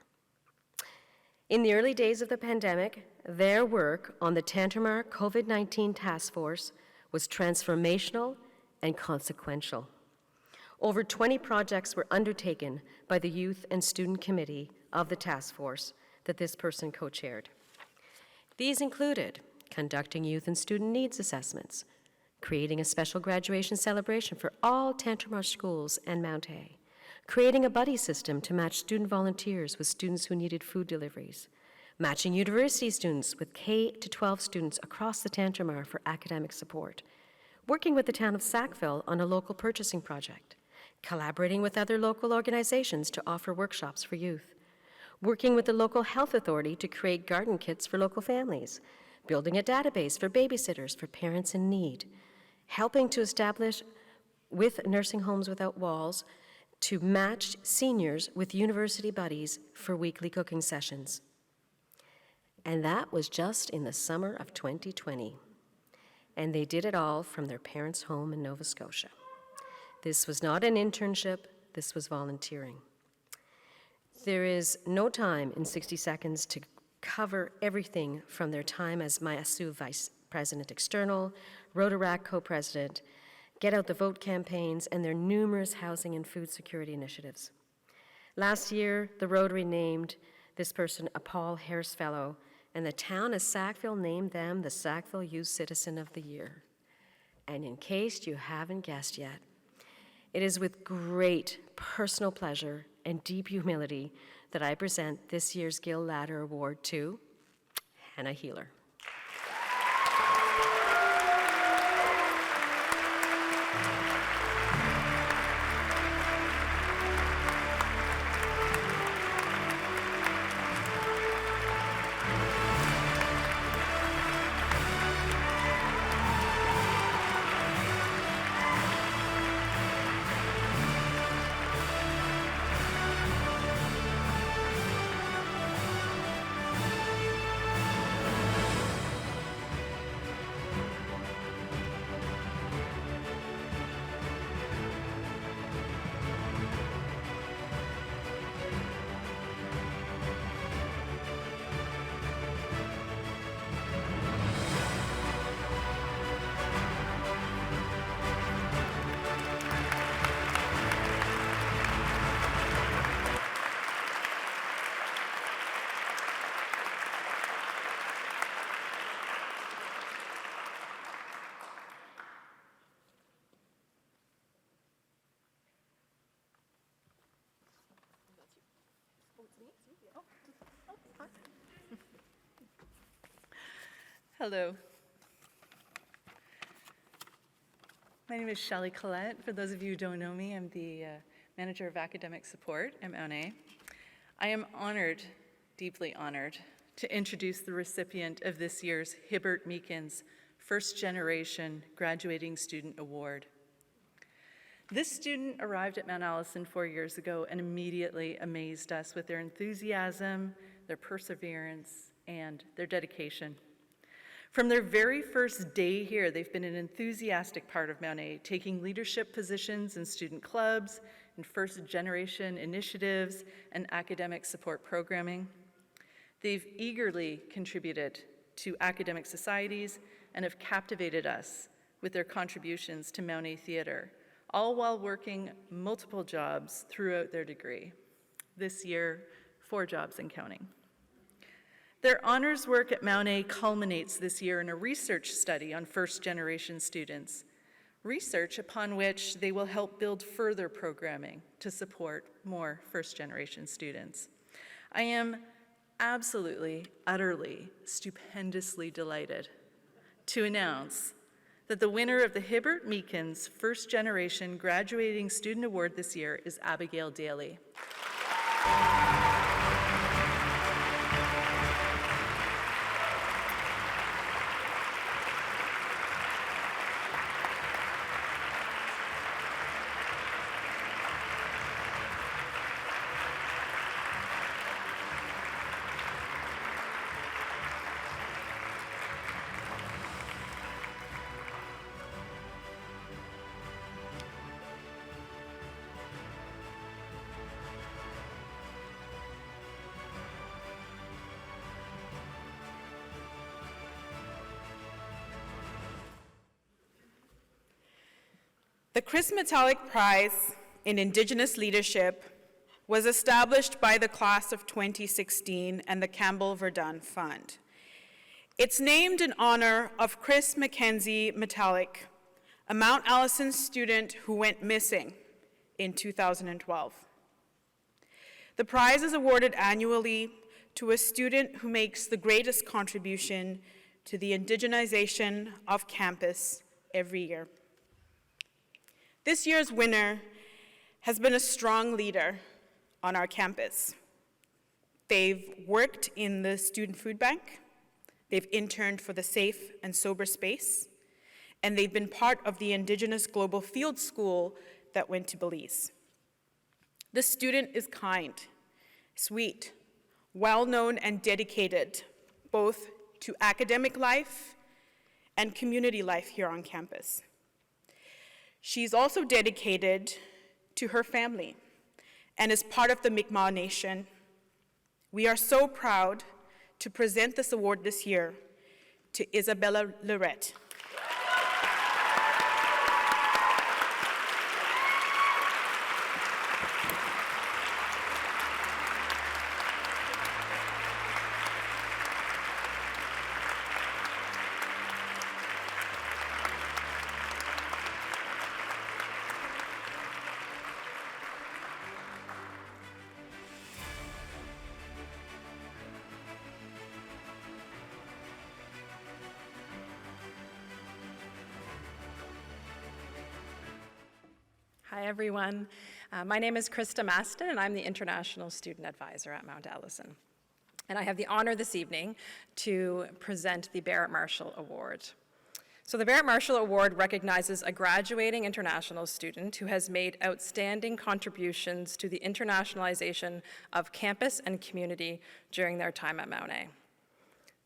In the early days of the pandemic, their work on the Tantramar COVID-19 Task Force was transformational and consequential. Over 20 projects were undertaken by the Youth and Student Committee of the task force that this person co-chaired. These included conducting youth and student needs assessments, creating a special graduation celebration for all Tantramar schools and Mount A, creating a buddy system to match student volunteers with students who needed food deliveries, matching university students with K-12 students across the Tantramar for academic support, working with the town of Sackville on a local purchasing project, collaborating with other local organizations to offer workshops for youth, working with the local health authority to create garden kits for local families, building a database for babysitters for parents in need, helping to establish with Nursing Homes Without Walls to match seniors with university buddies for weekly cooking sessions. And that was just in the summer of 2020. And they did it all from their parents' home in Nova Scotia. This was not an internship, this was volunteering. There is no time in 60 seconds to cover everything from their time as MyASU Vice President External, Rotaract Co-President, Get Out the Vote campaigns, and their numerous housing and food security initiatives. Last year, the Rotary named this person a Paul Harris Fellow, and the town of Sackville named them the Sackville Youth Citizen of the Year. And in case you haven't guessed yet, it is with great personal pleasure and deep humility that I present this year's Gill Ladder Award to Hannah Healer. Hello. My name is Shelley Collette. For those of you who don't know me, I'm the Manager of Academic Support at Mount A. I am honored, deeply honored, to introduce the recipient of this year's Hibbert Meekins First Generation Graduating Student Award. This student arrived at Mount Allison 4 years ago and immediately amazed us with their enthusiasm, their perseverance, and their dedication. From their very first day here, they've been an enthusiastic part of Mount A, taking leadership positions in student clubs, in first-generation initiatives, and academic support programming. They've eagerly contributed to academic societies and have captivated us with their contributions to Mount A Theatre, all while working multiple jobs throughout their degree. This year, 4 jobs and counting. Their honors work at Mount A culminates this year in a research study on first-generation students, research upon which they will help build further programming to support more first-generation students. I am absolutely, utterly, stupendously delighted to announce that the winner of the Hibbert Meekins First Generation Graduating Student Award this year is Abigail Daly. The Chris Metallic Prize in Indigenous Leadership was established by the class of 2016 and the Campbell Verdun Fund. It's named in honor of Chris Mackenzie Metallic, a Mount Allison student who went missing in 2012. The prize is awarded annually to a student who makes the greatest contribution to the indigenization of campus every year. This year's winner has been a strong leader on our campus. They've worked in the student food bank, they've interned for the Safe and Sober Space, and they've been part of the Indigenous Global Field School that went to Belize. This student is kind, sweet, well-known and dedicated, both to academic life and community life here on campus. She's also dedicated to her family and is part of the Mi'kmaq Nation. We are so proud to present this award this year to Isabella Lorette. Hi, everyone. My name is Krista Maston, and I'm the International Student Advisor at Mount Allison. And I have the honor this evening to present the Barrett Marshall Award. So the Barrett Marshall Award recognizes a graduating international student who has made outstanding contributions to the internationalization of campus and community during their time at Mount A.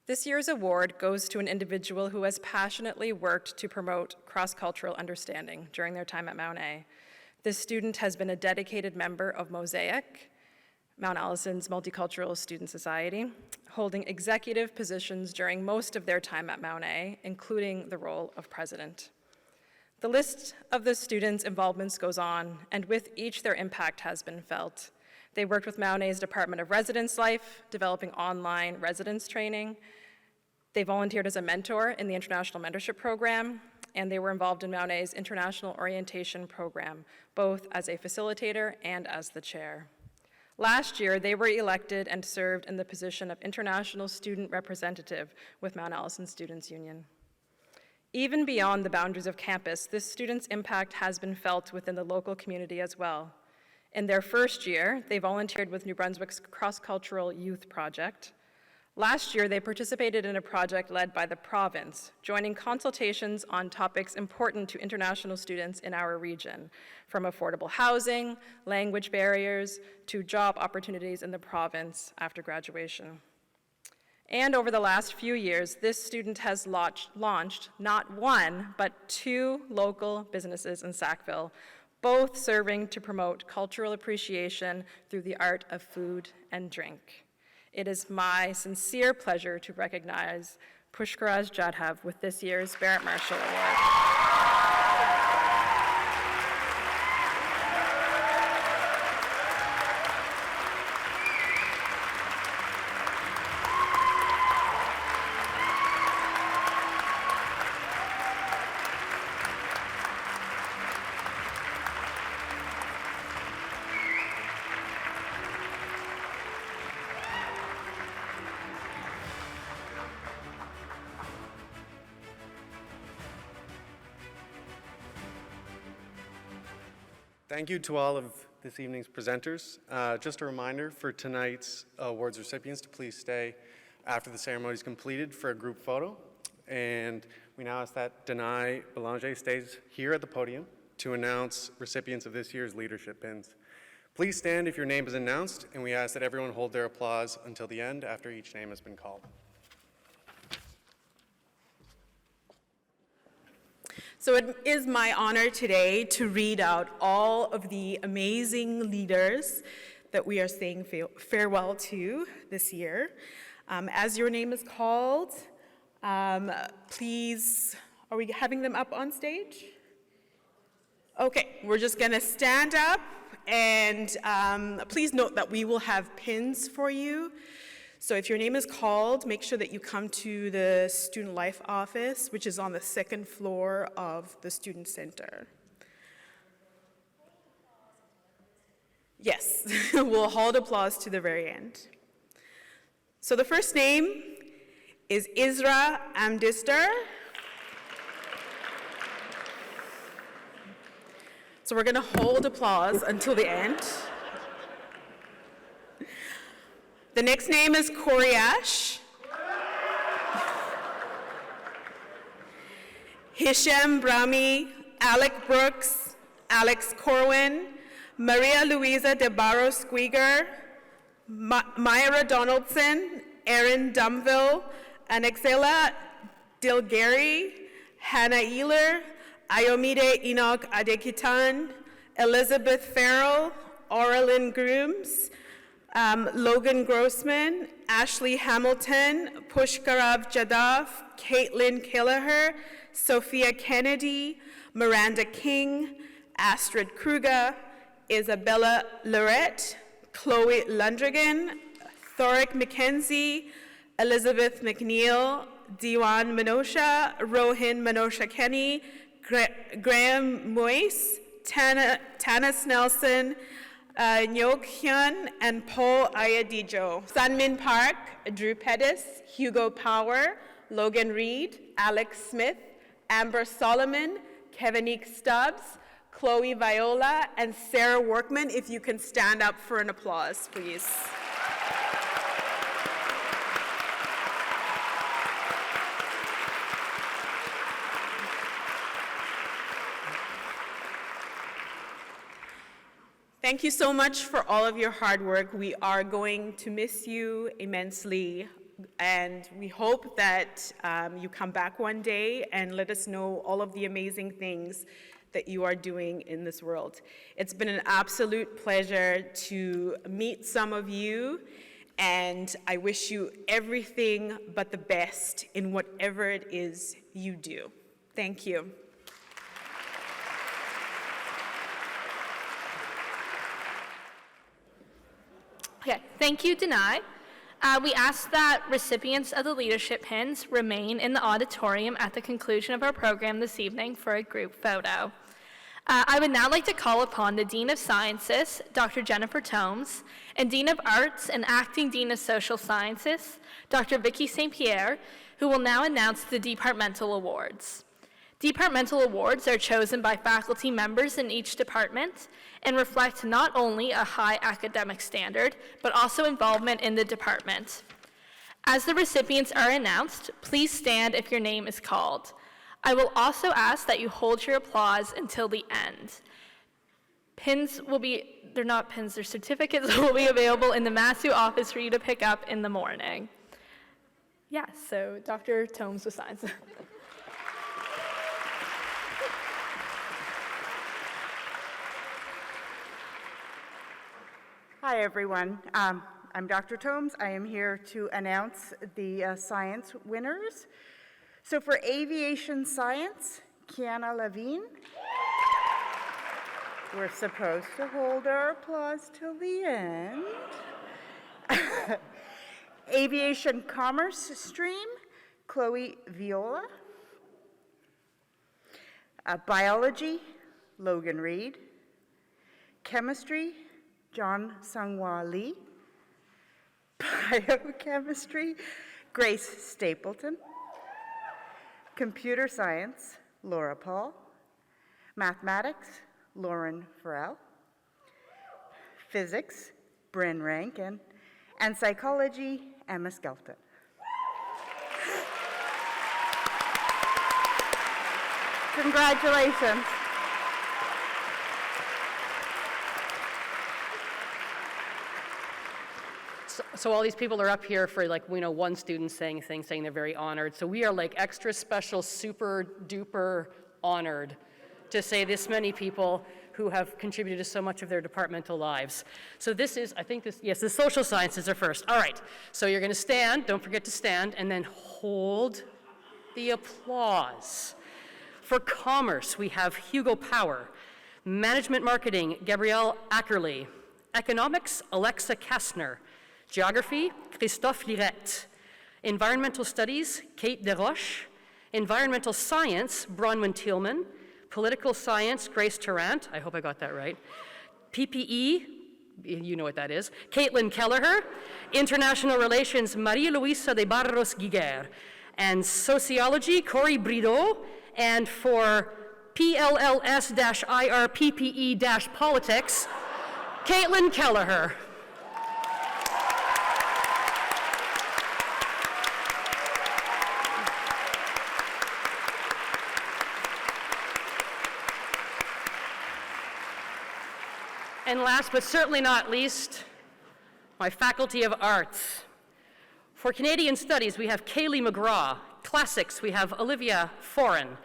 This year's award goes to an individual who has passionately worked to promote cross-cultural understanding during their time at Mount A. This student has been a dedicated member of Mosaic, Mount Allison's Multicultural Student Society, holding executive positions during most of their time at Mount A, including the role of president. The list of the students' involvements goes on, and with each their impact has been felt. They worked with Mount A's Department of Residence Life, developing online residence training. They volunteered as a mentor in the International Mentorship Program, and they were involved in Mount A's International Orientation Program, both as a facilitator and as the chair. Last year, they were elected and served in the position of International Student Representative with Mount Allison Students Union. Even beyond the boundaries of campus, this student's impact has been felt within the local community as well. In their first year, they volunteered with New Brunswick's Cross-Cultural Youth Project. Last year, they participated in a project led by the province, joining consultations on topics important to international students in our region, from affordable housing, language barriers, to job opportunities in the province after graduation. And over the last few years, this student has launched not one, but 2 local businesses in Sackville, both serving to promote cultural appreciation through the art of food and drink. It is my sincere pleasure to recognize Pushkaraz Jadhav with this year's Barrett Marshall Award. Thank you to all of this evening's presenters. Just a reminder for tonight's awards recipients to please stay after the ceremony is completed for a group photo. And we now ask that Denai Belanger stays here at the podium to announce recipients of this year's leadership pins. Please stand if your name is announced, and we ask that everyone hold their applause until the end after each name has been called. So it is my honor today to read out all of the amazing leaders that we are saying farewell to this year. As your name is called, please, are we having them up on stage? Okay, we're just gonna stand up, and please note that we will have pins for you. So if your name is called, make sure that you come to the Student Life office, which is on the second floor of the Student Center. Yes, we'll hold applause to the very end. So the first name is Isra Amdister. So we're going to hold applause until the end. The next name is Koriash. Hisham Brahmi, Alec Brooks, Alex Corwin, Maria Luisa de Barros Squeeger, Myra Donaldson, Erin Dumville, Anexela Dilgary, Hannah Ehler, Ayomide Enoch Adekitan, Elizabeth Farrell, Aurelyn Grooms, Logan Grossman, Ashley Hamilton, Pushkarav Jadaf, Caitlin Kelleher, Sophia Kennedy, Miranda King, Astrid Kruger, Isabella Lorette, Chloe Lundrigan, Thoric McKenzie, Elizabeth McNeil, Diwan Menosha, Rohin Menosha Kenny, Graham Moise, Tanis Nelson, Nyok Hyun, and Paul Ayadijo. Sunmin Park, Drew Pettis, Hugo Power, Logan Reed, Alex Smith, Amber Solomon, Kevinique Stubbs, Chloe Viola, and Sarah Workman. If you can stand up for an applause, please. Thank you so much for all of your hard work. We are going to miss you immensely, and we hope that you come back one day and let us know all of the amazing things that you are doing in this world. It's been an absolute pleasure to meet some of you, and I wish you everything but the best in whatever it is you do. Thank you. Okay, thank you, Denai. We ask that recipients of the leadership pins remain in the auditorium at the conclusion of our program this evening for a group photo. I would now like to call upon the Dean of Sciences, Dr. Jennifer Tomes, and Dean of Arts and Acting Dean of Social Sciences, Dr. Vicky St. Pierre, who will now announce the departmental awards. Departmental awards are chosen by faculty members in each department and reflect not only a high academic standard, but also involvement in the department. As the recipients are announced, please stand if your name is called. I will also ask that you hold your applause until the end. Pins will be, they're not pins, they're certificates, will be available in the Massue office for you to pick up in the morning. Yeah, so Dr. Tomes with science. Hi, everyone. I'm Dr. Tomes. I am here to announce the science winners. So for aviation science, Kiana Levine. We're supposed to hold our applause till the end. Aviation commerce stream, Chloe Viola. Biology, Logan Reed. Chemistry, John Sangwa Lee. Biochemistry, Grace Stapleton. Computer science, Laura Paul. Mathematics, Lauren Farrell. Physics, Bryn Rankin. And psychology, Emma Skelton. Congratulations. So all these people are up here for, like, we know one student saying they're very honored. So we are like extra special, super duper honored to say this many people who have contributed to so much of their departmental lives. So this is, I think this, yes, the social sciences are first. All right, so you're gonna stand, don't forget to stand, and then hold the applause. For commerce, we have Hugo Power. Management Marketing, Gabrielle Ackerley. Economics, Alexa Kastner. Geography, Christophe Lirette. Environmental Studies, Kate Desroches. Environmental Science, Bronwyn Thielman. Political Science, Grace Tarrant. I hope I got that right. PPE, you know what that is. Caitlin Kelleher. International Relations, Maria Luisa de Barros Guiguer. And Sociology, Cory Brideau. And for PLLS-IRPPE-Politics, Caitlin Kelleher. And last but certainly not least, my Faculty of Arts. For Canadian Studies, we have Kaylee McGraw. Classics, we have Olivia Foran.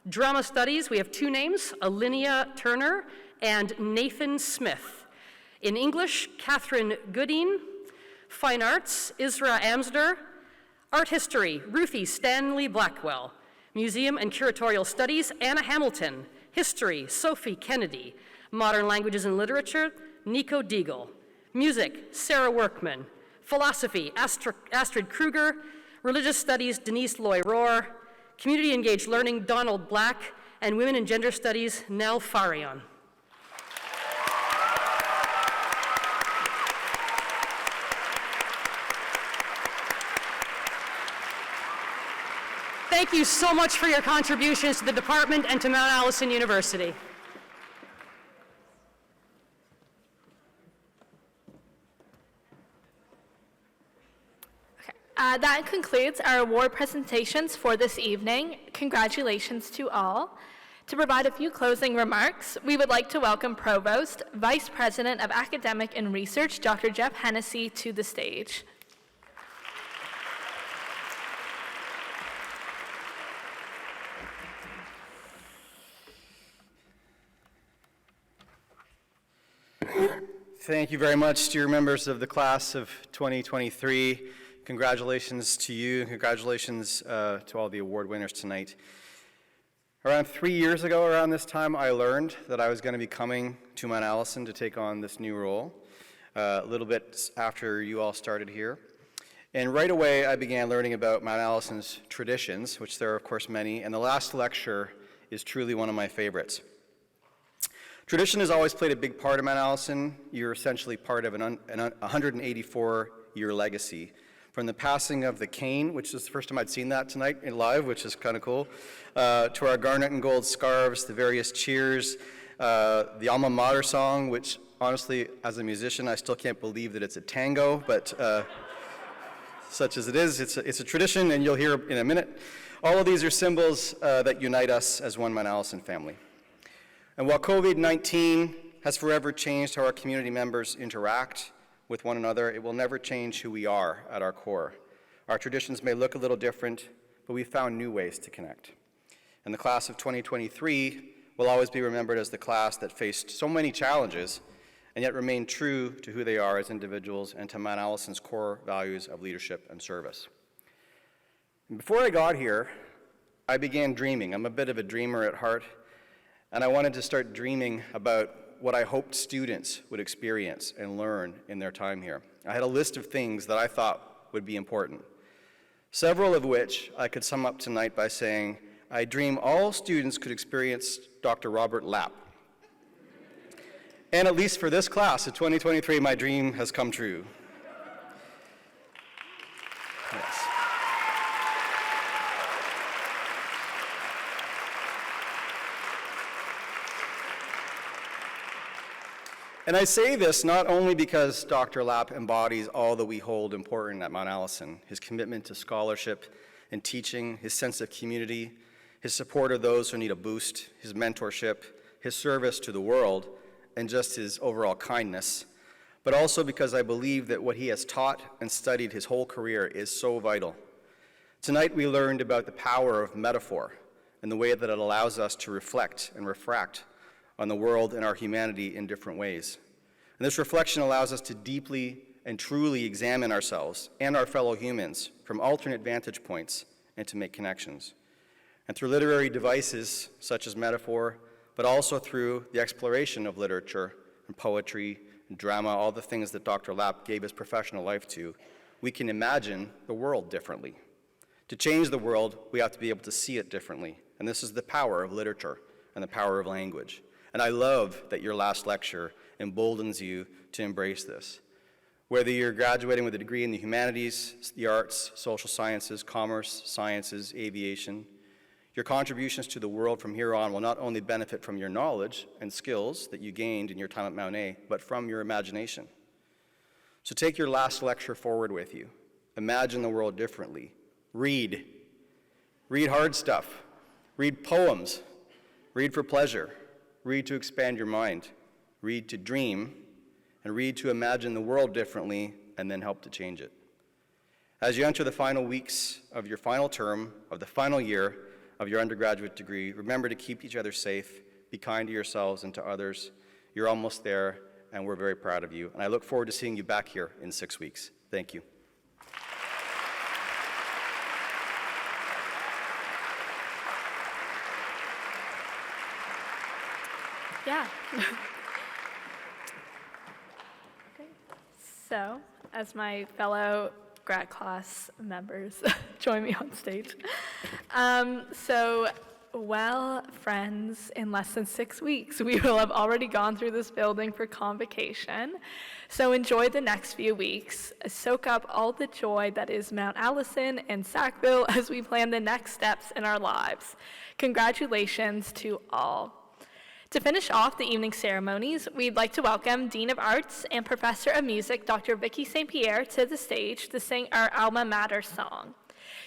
Drama Studies, we have two names, Alinea Turner and Nathan Smith. In English, Catherine Goodine. Fine Arts, Isra Amsder. Art History, Ruthie Stanley Blackwell. Museum and Curatorial Studies, Anna Hamilton. History, Sophie Kennedy. Modern Languages and Literature, Nico Deagle. Music, Sarah Workman. Philosophy, Astrid Kruger. Religious Studies, Denise Loy-Rohr. Community Engaged Learning, Donald Black. And Women and Gender Studies, Nell Farion. Thank you so much for your contributions to the department and to Mount Allison University. That concludes our award presentations for this evening. Congratulations to all. To provide a few closing remarks, we would like to welcome Provost, Vice President of Academic and Research, Dr. Jeff Hennessy, to the stage. Thank you very much, dear members of the class of 2023. Congratulations to you, and congratulations to all the award winners tonight. Around 3 years ago, around this time, I learned that I was going to be coming to Mount Allison to take on this new role, a little bit after you all started here. And right away, I began learning about Mount Allison's traditions, which there are, of course, many, and the last lecture is truly one of my favorites. Tradition has always played a big part of Mount Allison. You're essentially part of an 184-year legacy. From the passing of the cane, which is the first time I'd seen that tonight in live, which is kind of cool, to our garnet and gold scarves, the various cheers, the alma mater song, which honestly, as a musician, I still can't believe that it's a tango, but such as it is, it's a tradition, and you'll hear in a minute. All of these are symbols that unite us as one Mount Allison family. And while COVID-19 has forever changed how our community members interact with one another, it will never change who we are at our core. Our traditions may look a little different, but we found new ways to connect. And the class of 2023 will always be remembered as the class that faced so many challenges and yet remained true to who they are as individuals and to Mount Allison's core values of leadership and service. And before I got here, I began dreaming. I'm a bit of a dreamer at heart, and I wanted to start dreaming about what I hoped students would experience and learn in their time here. I had a list of things that I thought would be important, several of which I could sum up tonight by saying, I dream all students could experience Dr. Robert Lapp. And at least for this class of 2023, my dream has come true. Yes. And I say this not only because Dr. Lapp embodies all that we hold important at Mount Allison, his commitment to scholarship and teaching, his sense of community, his support of those who need a boost, his mentorship, his service to the world, and just his overall kindness, but also because I believe that what he has taught and studied his whole career is so vital. Tonight we learned about the power of metaphor and the way that it allows us to reflect and refract on the world and our humanity in different ways. And this reflection allows us to deeply and truly examine ourselves and our fellow humans from alternate vantage points and to make connections. And through literary devices such as metaphor, but also through the exploration of literature and poetry and drama, all the things that Dr. Lapp gave his professional life to, we can imagine the world differently. To change the world, we have to be able to see it differently. And this is the power of literature and the power of language. And I love that your last lecture emboldens you to embrace this. Whether you're graduating with a degree in the humanities, the arts, social sciences, commerce, sciences, aviation, your contributions to the world from here on will not only benefit from your knowledge and skills that you gained in your time at Mount A, but from your imagination. So take your last lecture forward with you. Imagine the world differently. Read. Read hard stuff. Read poems. Read for pleasure. Read to expand your mind. Read to dream. And read to imagine the world differently and then help to change it. As you enter the final weeks of your final term, of the final year of your undergraduate degree, remember to keep each other safe, be kind to yourselves and to others. You're almost there, and we're very proud of you. And I look forward to seeing you back here in 6 weeks. Thank you. Yeah. Okay. So, as my fellow grad class members join me on stage. Well, friends, in less than 6 weeks, we will have already gone through this building for convocation. So enjoy the next few weeks. Soak up all the joy that is Mount Allison and Sackville as we plan the next steps in our lives. Congratulations to all. To finish off the evening ceremonies, we'd like to welcome Dean of Arts and Professor of Music, Dr. Vicky St. Pierre, to the stage to sing our Alma Mater song.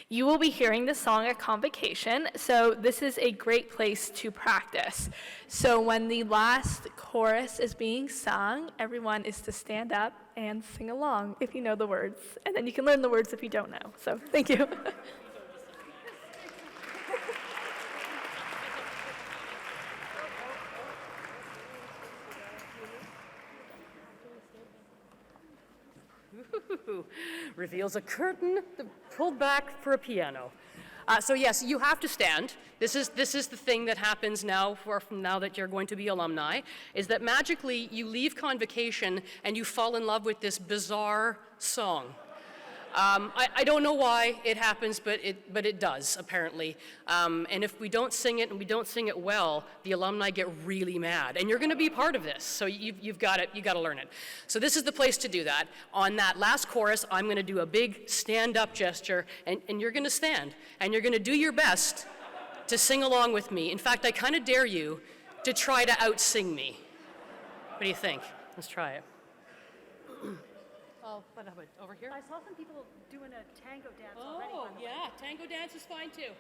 You will be hearing the song at convocation, so this is a great place to practice. So when the last chorus is being sung, everyone is to stand up and sing along if you know the words, and then you can learn the words if you don't know. So thank you. Reveals a curtain pulled back for a piano. So yes, you have to stand. This is the thing that happens now, from now that you're going to be alumni, is that magically you leave convocation and you fall in love with this bizarre song. I don't know why it happens, but it does, apparently. And if we don't sing it and we don't sing it well, the alumni get really mad. And you're going to be part of this, so you've got to learn it. So this is the place to do that. On that last chorus, I'm going to do a big stand-up gesture, and you're going to stand. And you're going to do your best to sing along with me. In fact, I kind of dare you to try to out-sing me. What do you think? Let's try it. Oh, what about over here? I saw some people doing a tango dance already. Oh, yeah, tango dance is fine too.